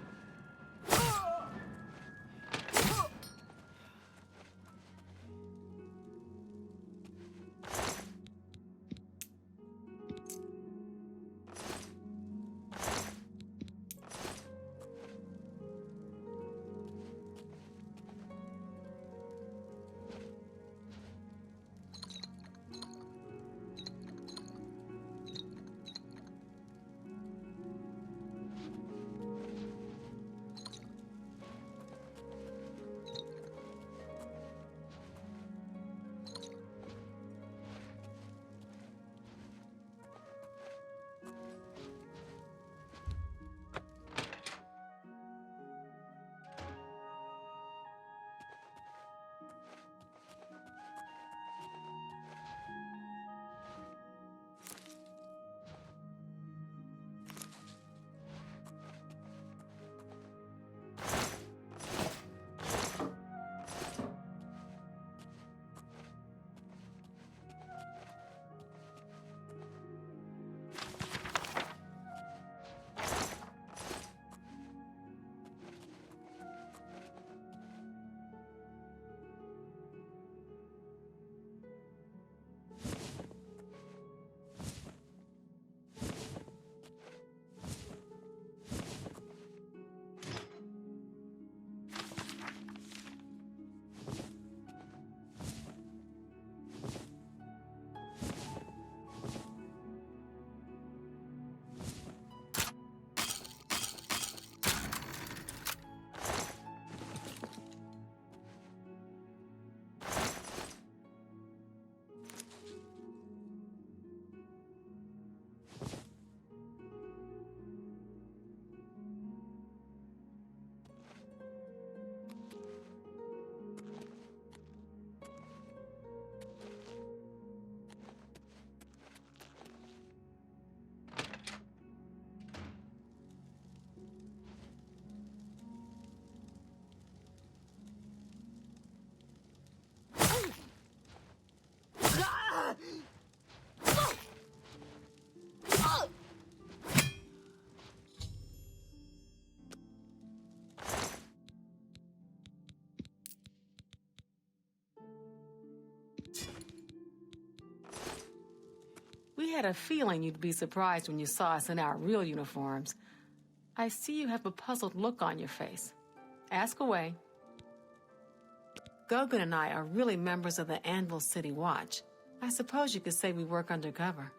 We had a feeling you'd be surprised when you saw us in our real uniforms. I see you have a puzzled look on your face. Ask away. Gogan and I are really members of the Anvil City Watch. I suppose you could say we work undercover.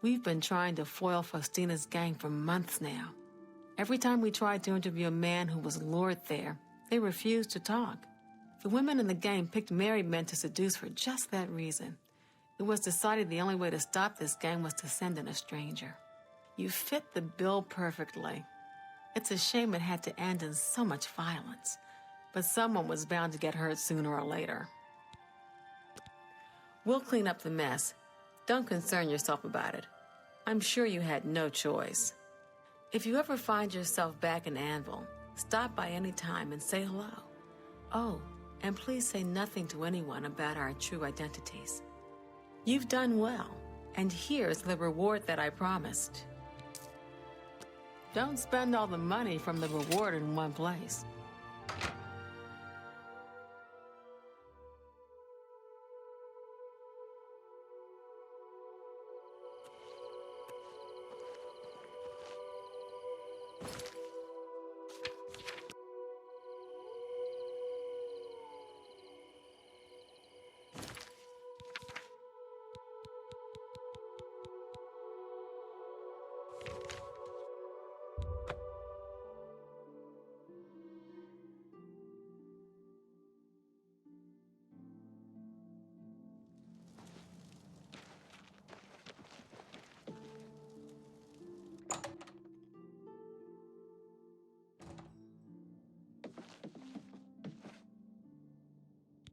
We've been trying to foil Faustina's gang for months now. Every time we tried to interview a man who was lured there, they refused to talk. The women in the gang picked married men to seduce for just that reason. It was decided the only way to stop this gang was to send in a stranger. You fit the bill perfectly. It's a shame it had to end in so much violence, but someone was bound to get hurt sooner or later. We'll clean up the mess. Don't concern yourself about it. I'm sure you had no choice. If you ever find yourself back in Anvil, stop by any time and say hello. Oh, and please say nothing to anyone about our true identities. You've done well, and here's the reward that I promised. Don't spend all the money from the reward in one place.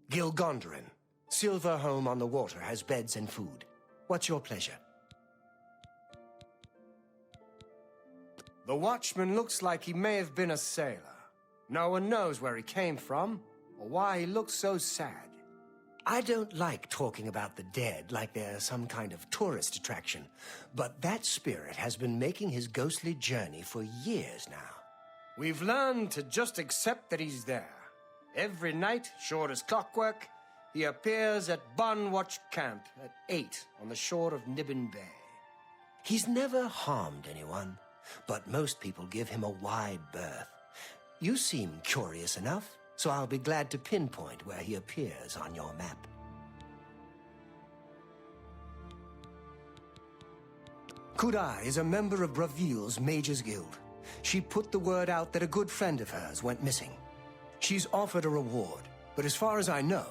Gilgondrin. Silver home on the water has beds and food. What's your pleasure? The watchman looks like he may have been a sailor. No one knows where he came from, or why he looks so sad. I don't like talking about the dead like they're some kind of tourist attraction, but that spirit has been making his ghostly journey for years now. We've learned to just accept that he's there. Every night, short as clockwork, he appears at Bunwatch Camp at 8 on the shore of Nibbin Bay. He's never harmed anyone, but most people give him a wide berth. You seem curious enough, so I'll be glad to pinpoint where he appears on your map. Kudai is a member of Braville's Mages Guild. She put the word out that a good friend of hers went missing. She's offered a reward, but as far as I know,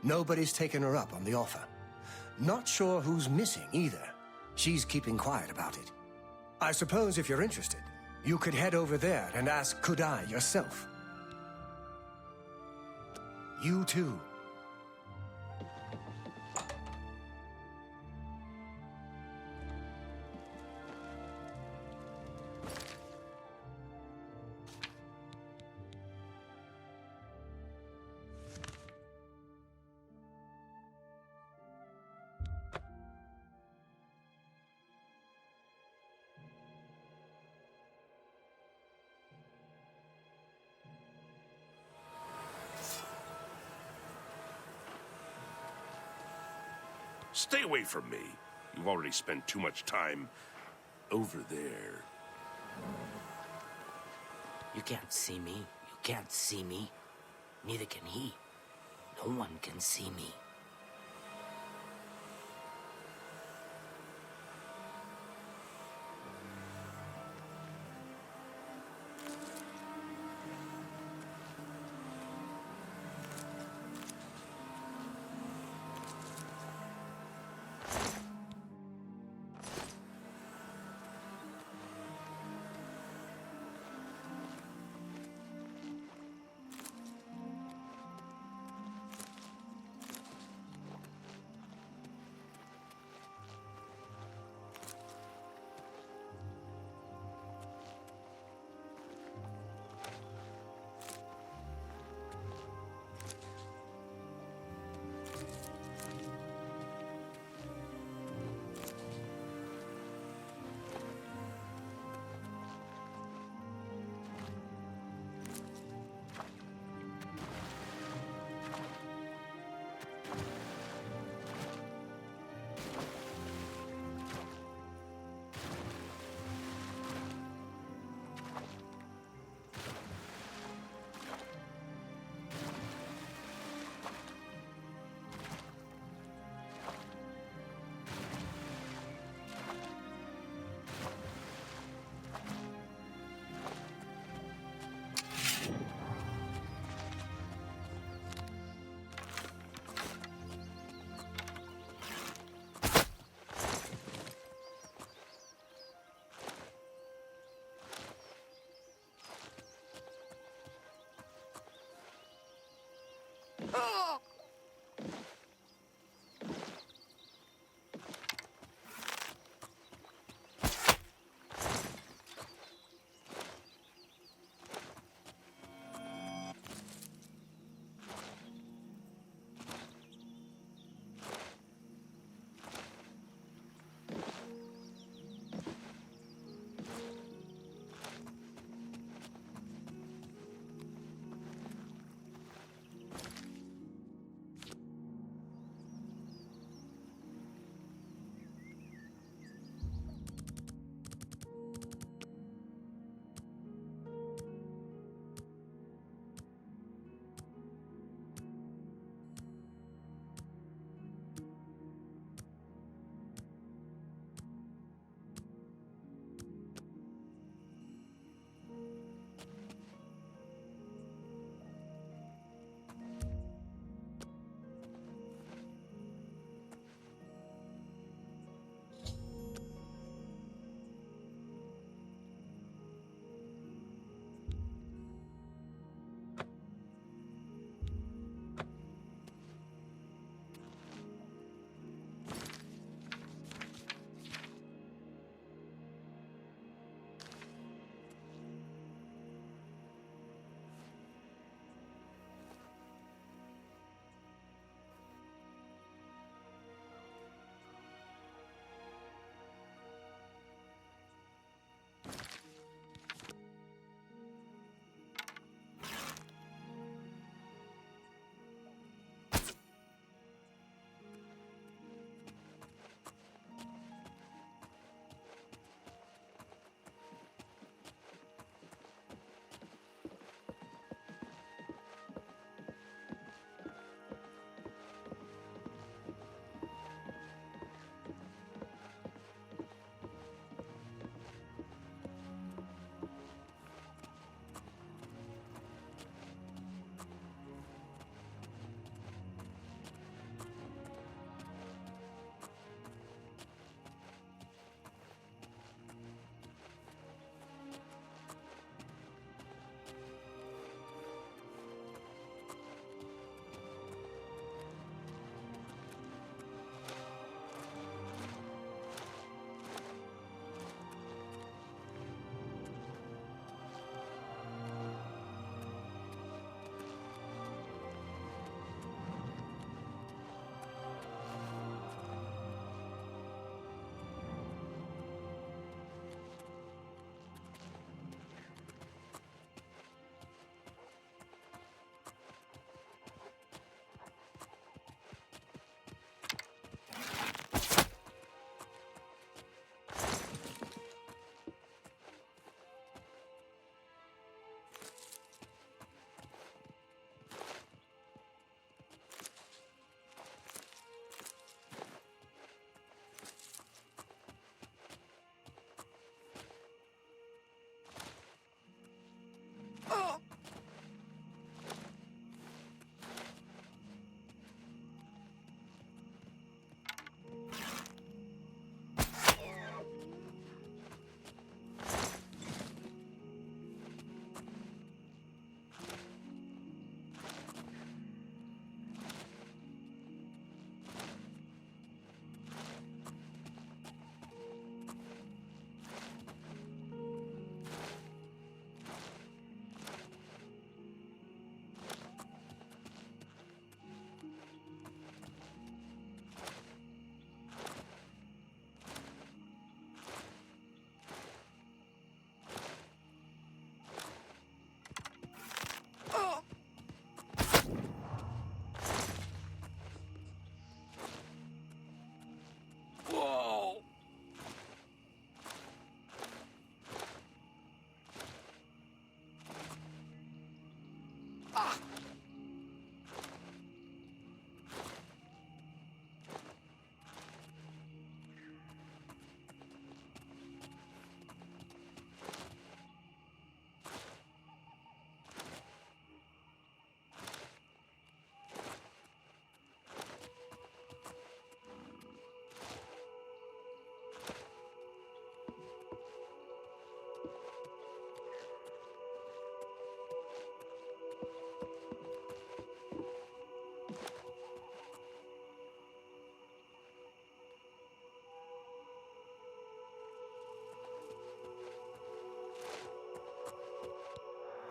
nobody's taken her up on the offer. Not sure who's missing either. She's keeping quiet about it. I suppose if you're interested, you could head over there and ask Kudai yourself. You too. Stay away from me. You've already spent too much time over there. You can't see me. You can't see me. Neither can he. No one can see me.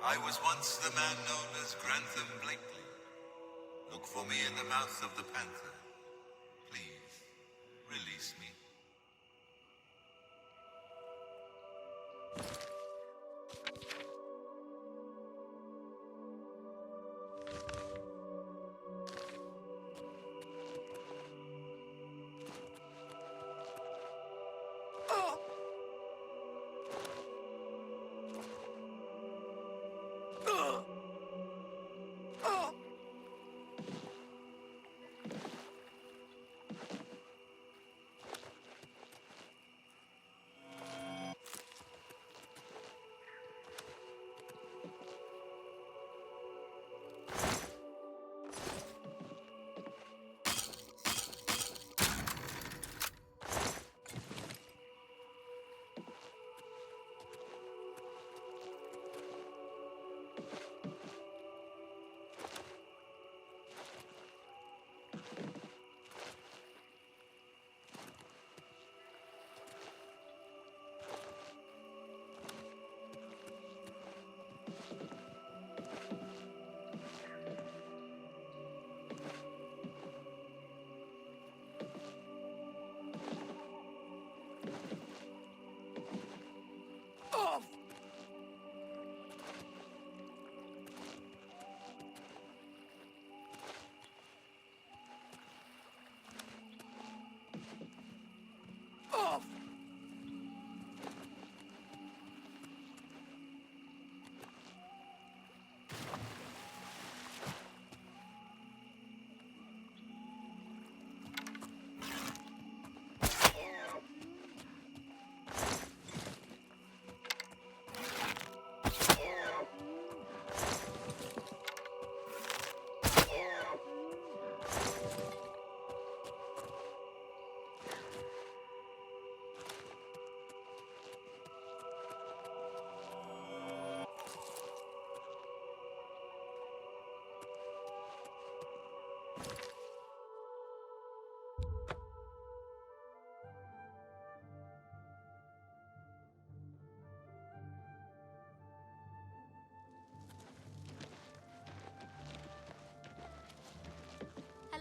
I was once the man known as Grantham Blakely. Look for me in the mouth of the panther. Please, release me.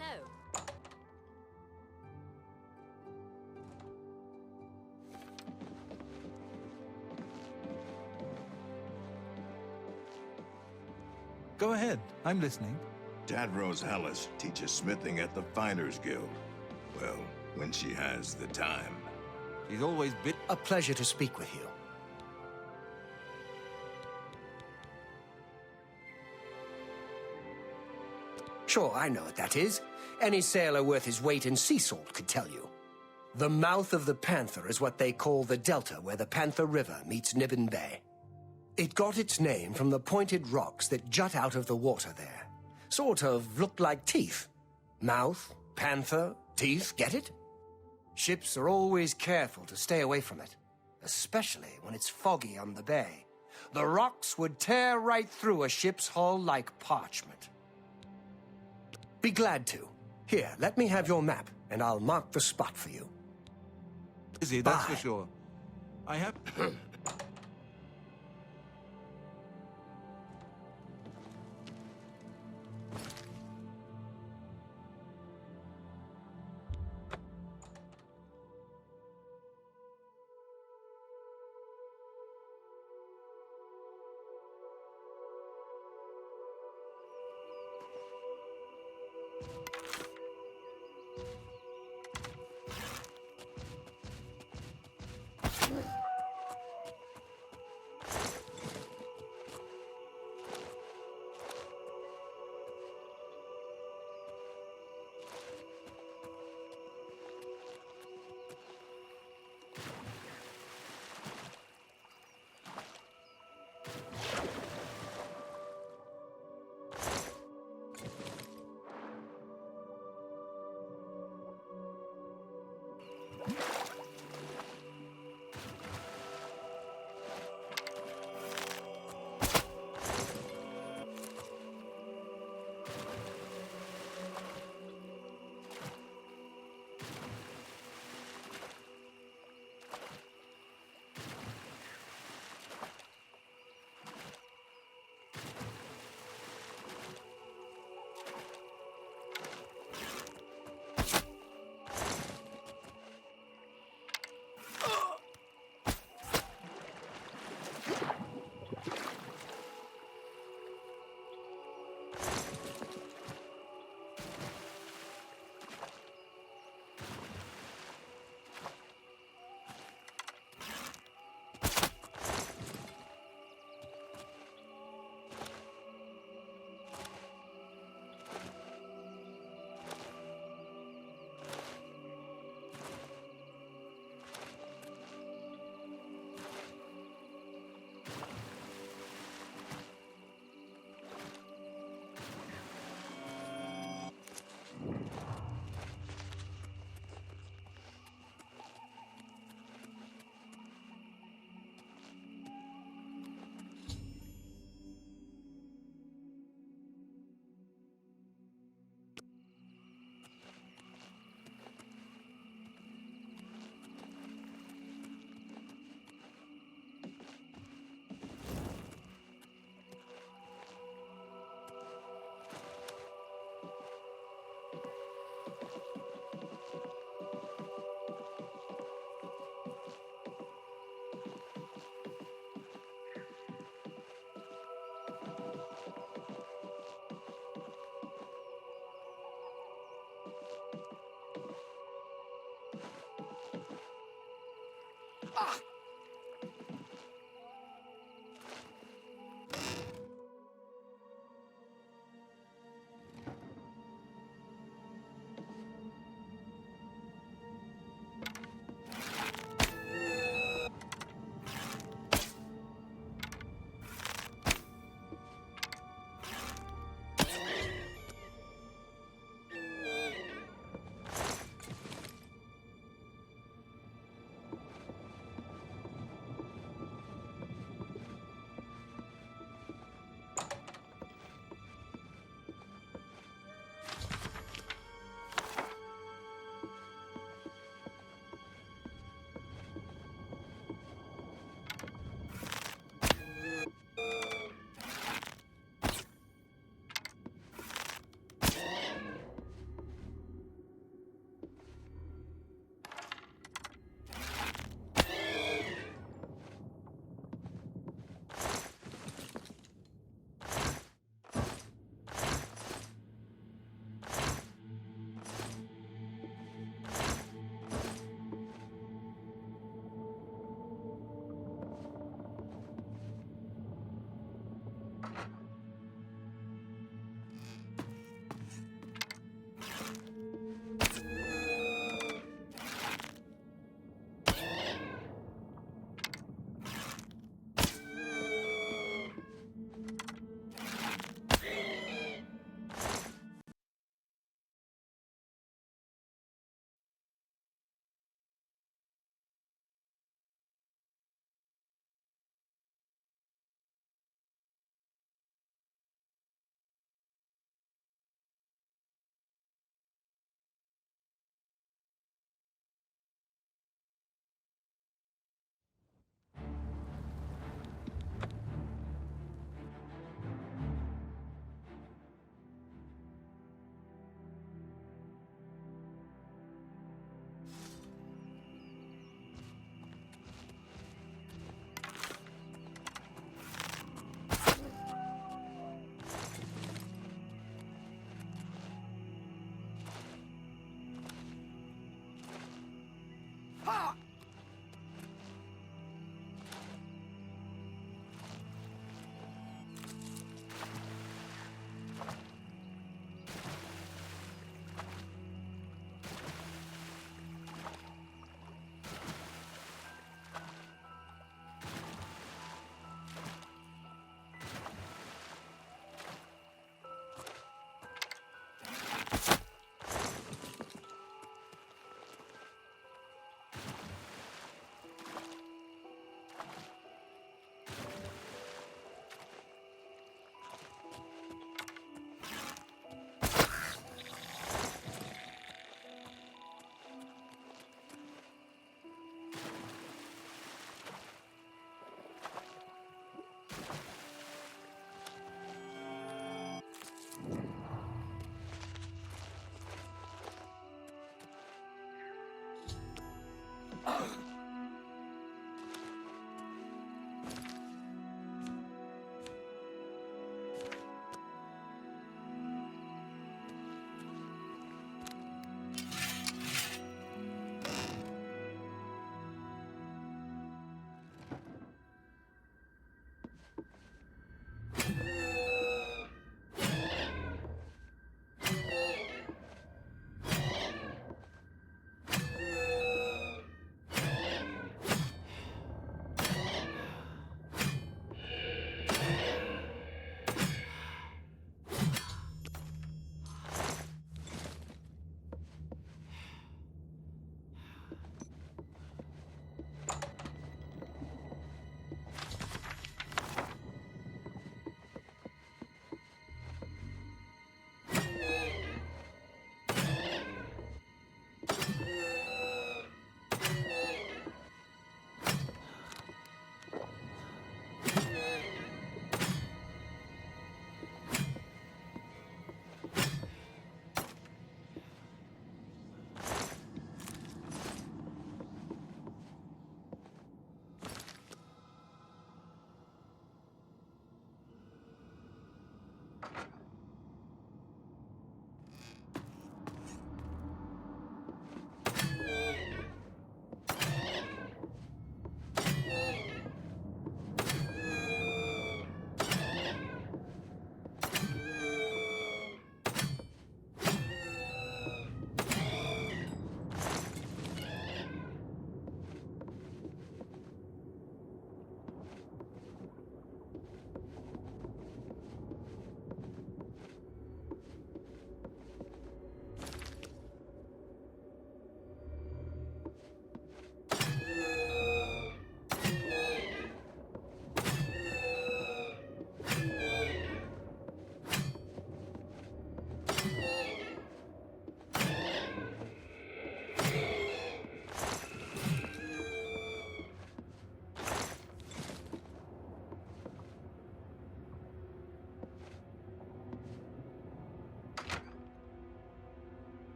Hello. Go ahead. I'm listening. Tadrose Hellas teaches smithing at the Finers Guild. Well, when she has the time. She's always been A pleasure to speak with you. Sure, I know what that is. Any sailor worth his weight in sea salt could tell you. The mouth of the Panther is what they call the delta where the Panther River meets Nibbin Bay. It got its name from the pointed rocks that jut out of the water there. Sort of look like teeth. Mouth, panther, teeth, get it? Ships are always careful to stay away from it, especially when it's foggy on the bay. The rocks would tear right through a ship's hull like parchment. Be glad to. Here, let me have your map, and I'll mark the spot for you. busy, that's Bye. for sure. I have...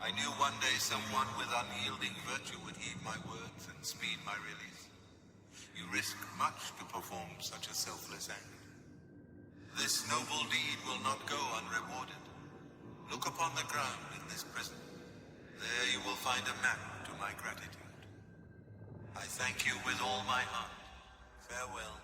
I knew one day someone with unyielding virtue would heed my words and speed my release. You risk much to perform such a selfless act. This noble deed will not go unrewarded. Look upon the ground in this prison. There you will find a map to my gratitude. I thank you with all my heart. Farewell.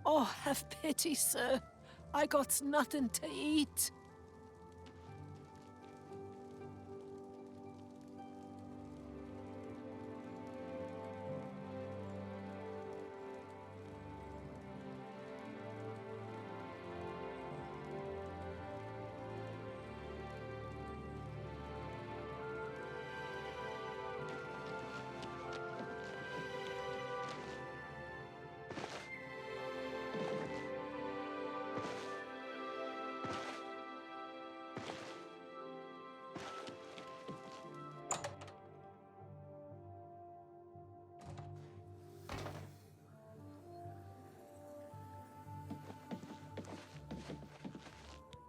Oh, have pity, sir. I got nothing to eat.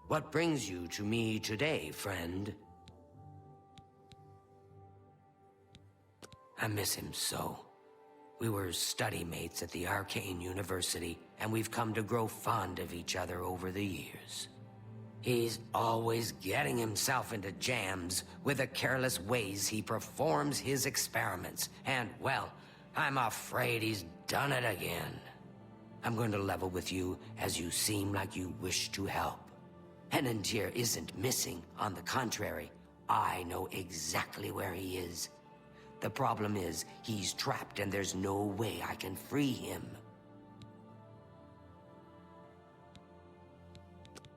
What brings you to me today, friend? I miss him so. We were study mates at the Arcane University, and we've come to grow fond of each other over the years. He's always getting himself into jams with the careless ways he performs his experiments, and, well, I'm afraid he's done it again. I'm going to level with you, as you seem like you wish to help. Henantier isn't missing. On the contrary, I know exactly where he is. The problem is, he's trapped and there's no way I can free him.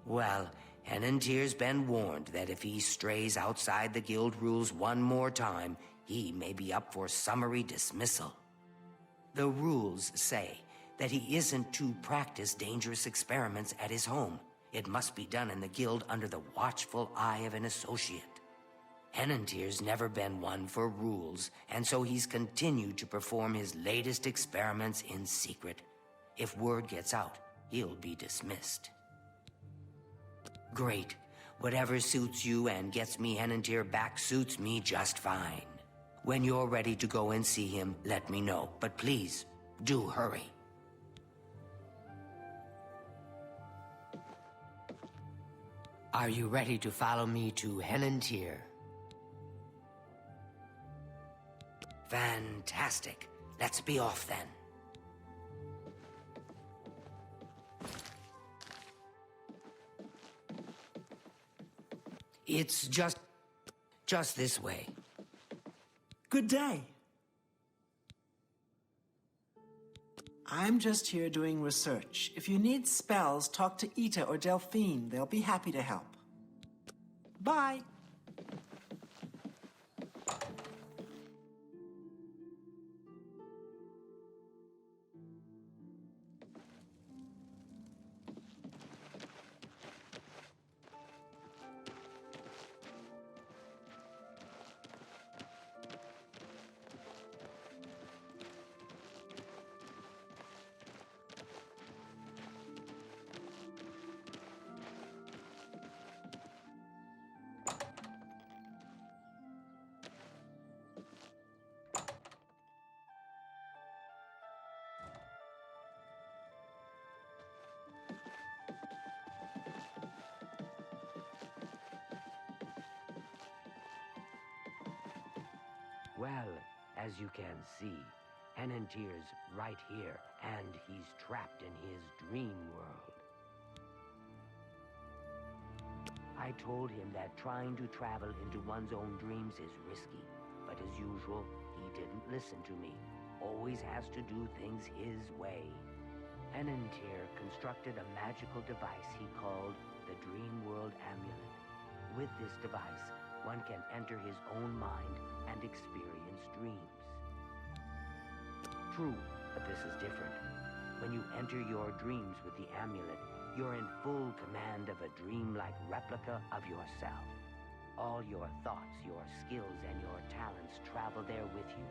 Well, Henantier's been warned that if he strays outside the guild rules one more time, he may be up for summary dismissal. The rules say that he isn't to practice dangerous experiments at his home. It must be done in the guild under the watchful eye of an associate. Henantier's never been one for rules, and so he's continued to perform his latest experiments in secret. If word gets out, he'll be dismissed. Great. Whatever suits you and gets me Henantier back suits me just fine. When you're ready to go and see him, let me know. But please, do hurry. Are you ready to follow me to Henantier? Fantastic. Let's be off then. It's just this way. Good day. I'm just here doing research. If you need spells, talk to Ita or Delphine. They'll be happy to help. Bye. Well, as you can see, Henantier's right here, and he's trapped in his dream world. I told him that trying to travel into one's own dreams is risky, but as usual, he didn't listen to me. Always has to do things his way. Henantier constructed a magical device he called the Dream World Amulet. With this device, one can enter his own mind and experience dreams. True, but this is different. When you enter your dreams with the amulet, you're in full command of a dreamlike replica of yourself. All your thoughts, your skills, and your talents travel there with you.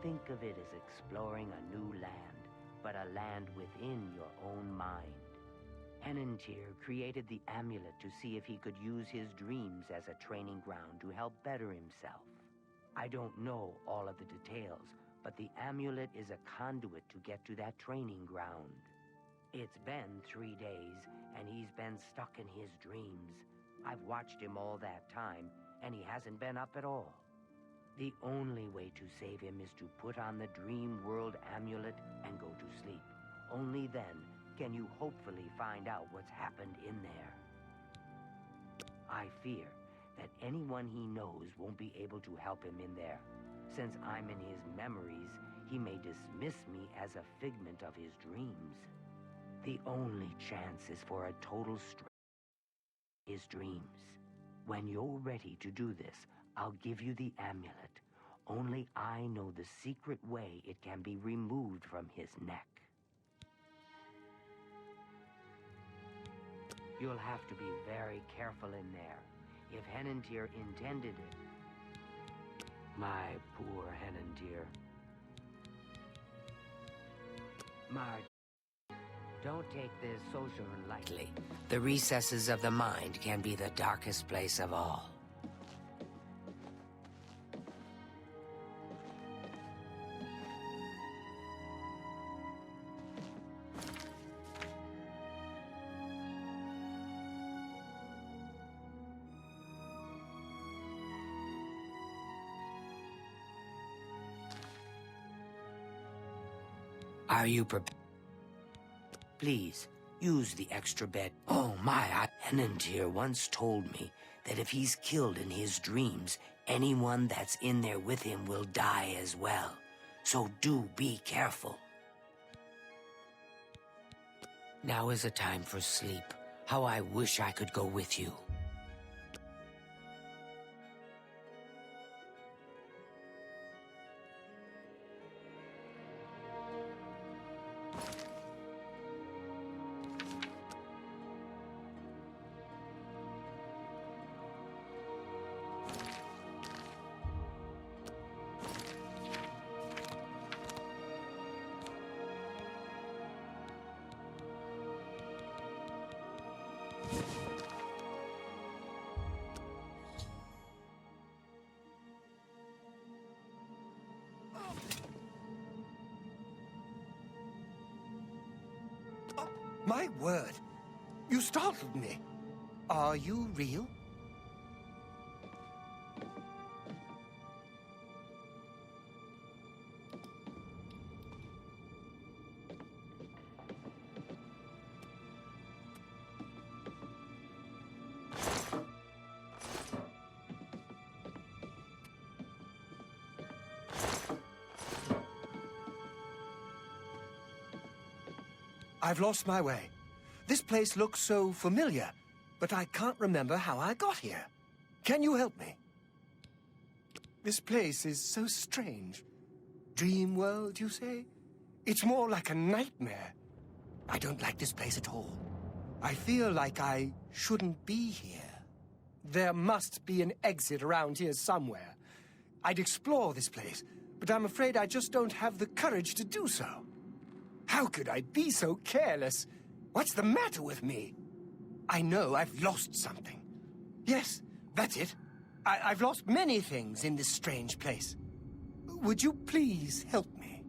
Think of it as exploring a new land, but a land within your own mind. Henantier created the amulet to see if he could use his dreams as a training ground to help better himself. I don't know all of the details, but the amulet is a conduit to get to that training ground. It's been 3 days, and he's been stuck in his dreams. I've watched him all that time, and he hasn't been up at all. The only way to save him is to put on the Dream World Amulet and go to sleep. Only then can you hopefully find out what's happened in there. I fear that anyone he knows won't be able to help him in there. Since I'm in his memories, he may dismiss me as a figment of his dreams. The only chance is for a total his dreams. When you're ready to do this, I'll give you the amulet. Only I know the secret way it can be removed from his neck. You'll have to be very careful in there. If Henantier intended it. My poor Henantier. Don't take this sojourn lightly. The recesses of the mind can be the darkest place of all. Are you prepared? Please, use the extra bed. Oh my, Enantir once told me that if he's killed in his dreams, anyone that's in there with him will die as well. So do be careful. Now is a time for sleep. How I wish I could go with you. My word! You startled me. Are you real? I've lost my way. This place looks so familiar, but I can't remember how I got here. Can you help me? This place is so strange. Dream world, you say? It's more like a nightmare. I don't like this place at all. I feel like I shouldn't be here. There must be an exit around here somewhere. I'd explore this place, but I'm afraid I just don't have the courage to do so. How could I be so careless? What's the matter with me? I know I've lost something. Yes, that's it. I've lost many things in this strange place. Would you please help me?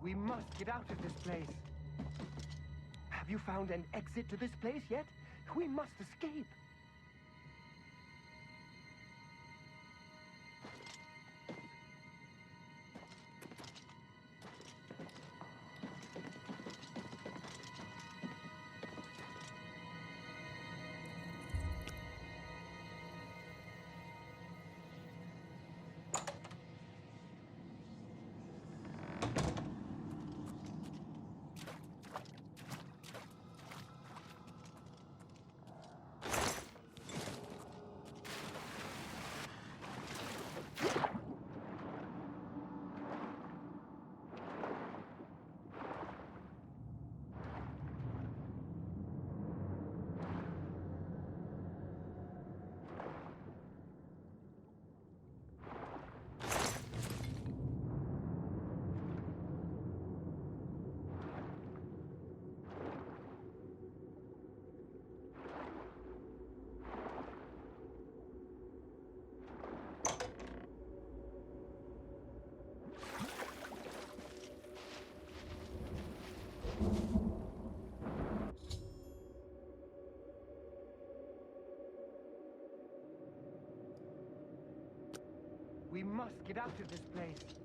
We must get out of this place. Have you found an exit to this place yet? We must escape. We must get out of this place.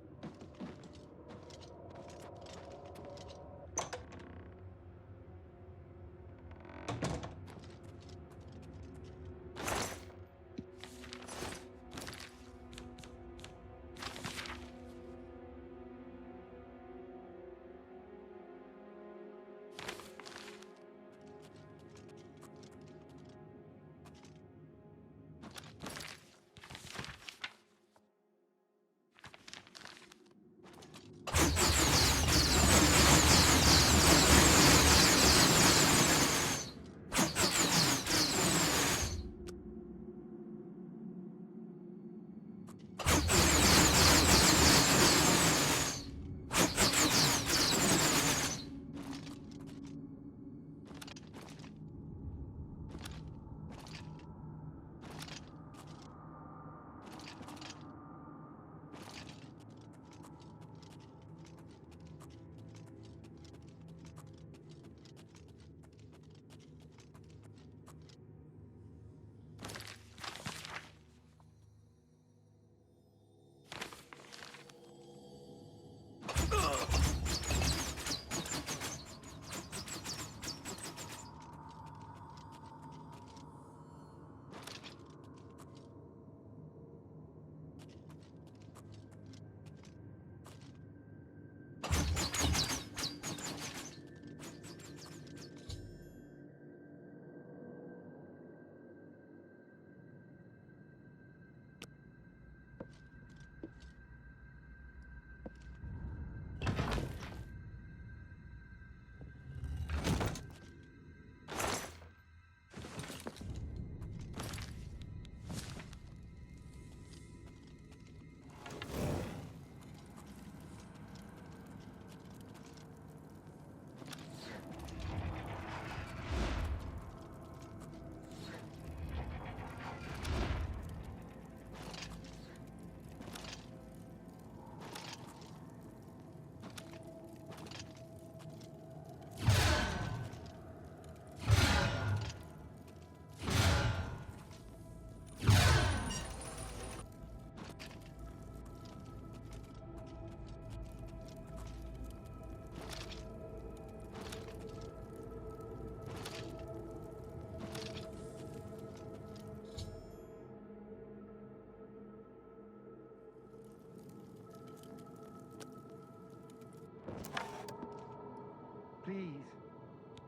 Please.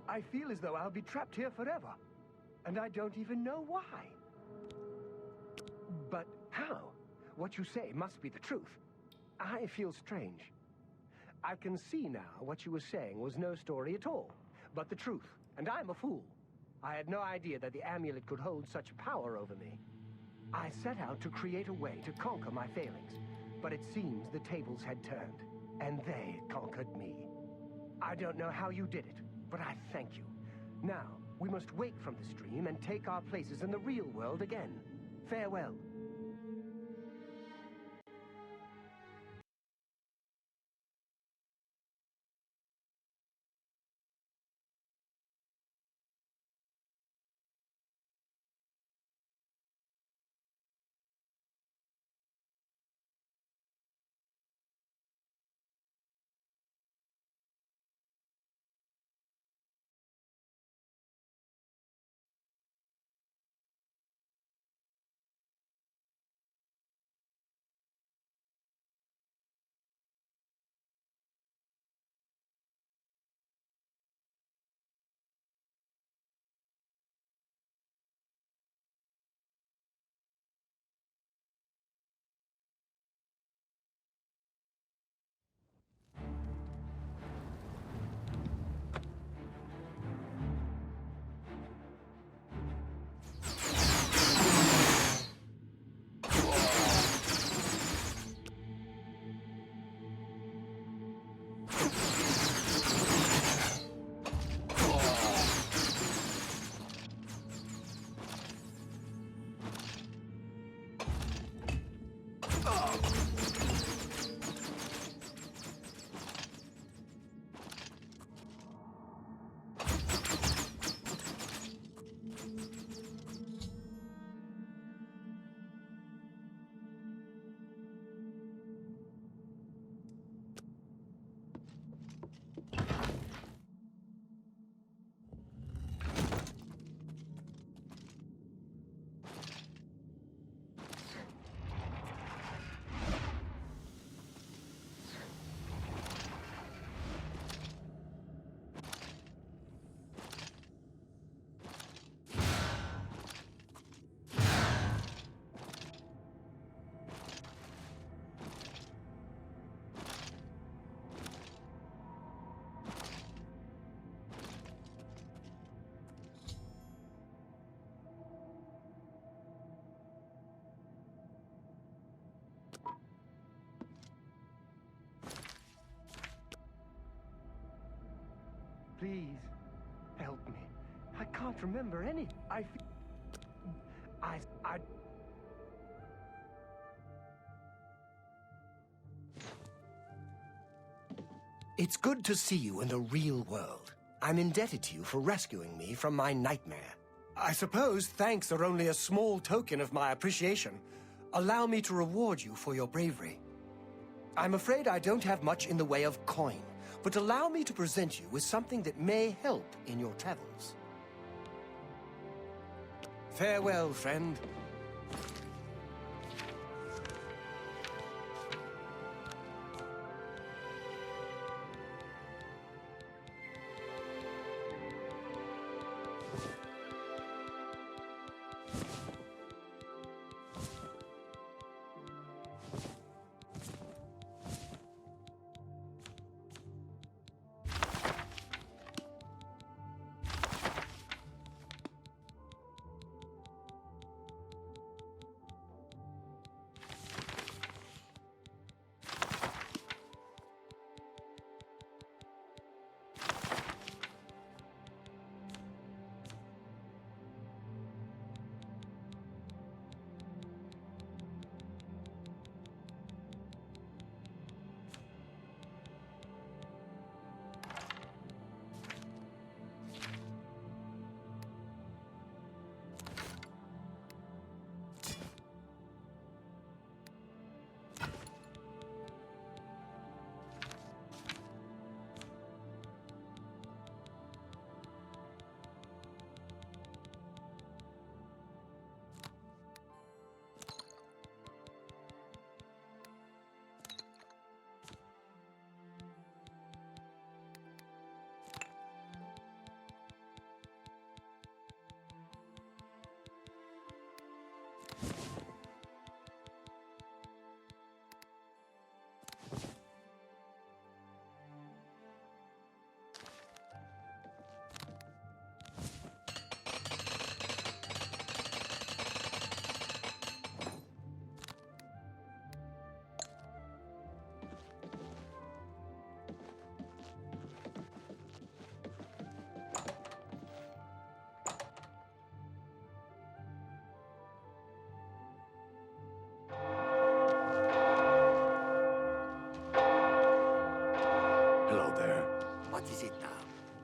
I feel as though I'll be trapped here forever. And I don't even know why. But how? What you say must be the truth. I feel strange. I can see now what you were saying was no story at all, but the truth. And I'm a fool. I had no idea that the amulet could hold such power over me. I set out to create a way to conquer my failings, but it seems the tables had turned, and they conquered me. I don't know how you did it, but I thank you. Now, we must wake from this dream and take our places in the real world again. Farewell. Please, help me. I can't remember any. I It's good to see you in the real world. I'm indebted to you for rescuing me from my nightmare. I suppose thanks are only a small token of my appreciation. Allow me to reward you for your bravery. I'm afraid I don't have much in the way of coin, but allow me to present you with something that may help in your travels. Farewell, friend.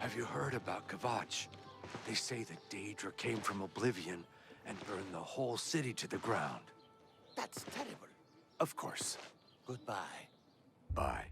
Have you heard about Kvatch? They say that Daedra came from Oblivion and burned the whole city to the ground. That's terrible. Of course. Goodbye. Bye.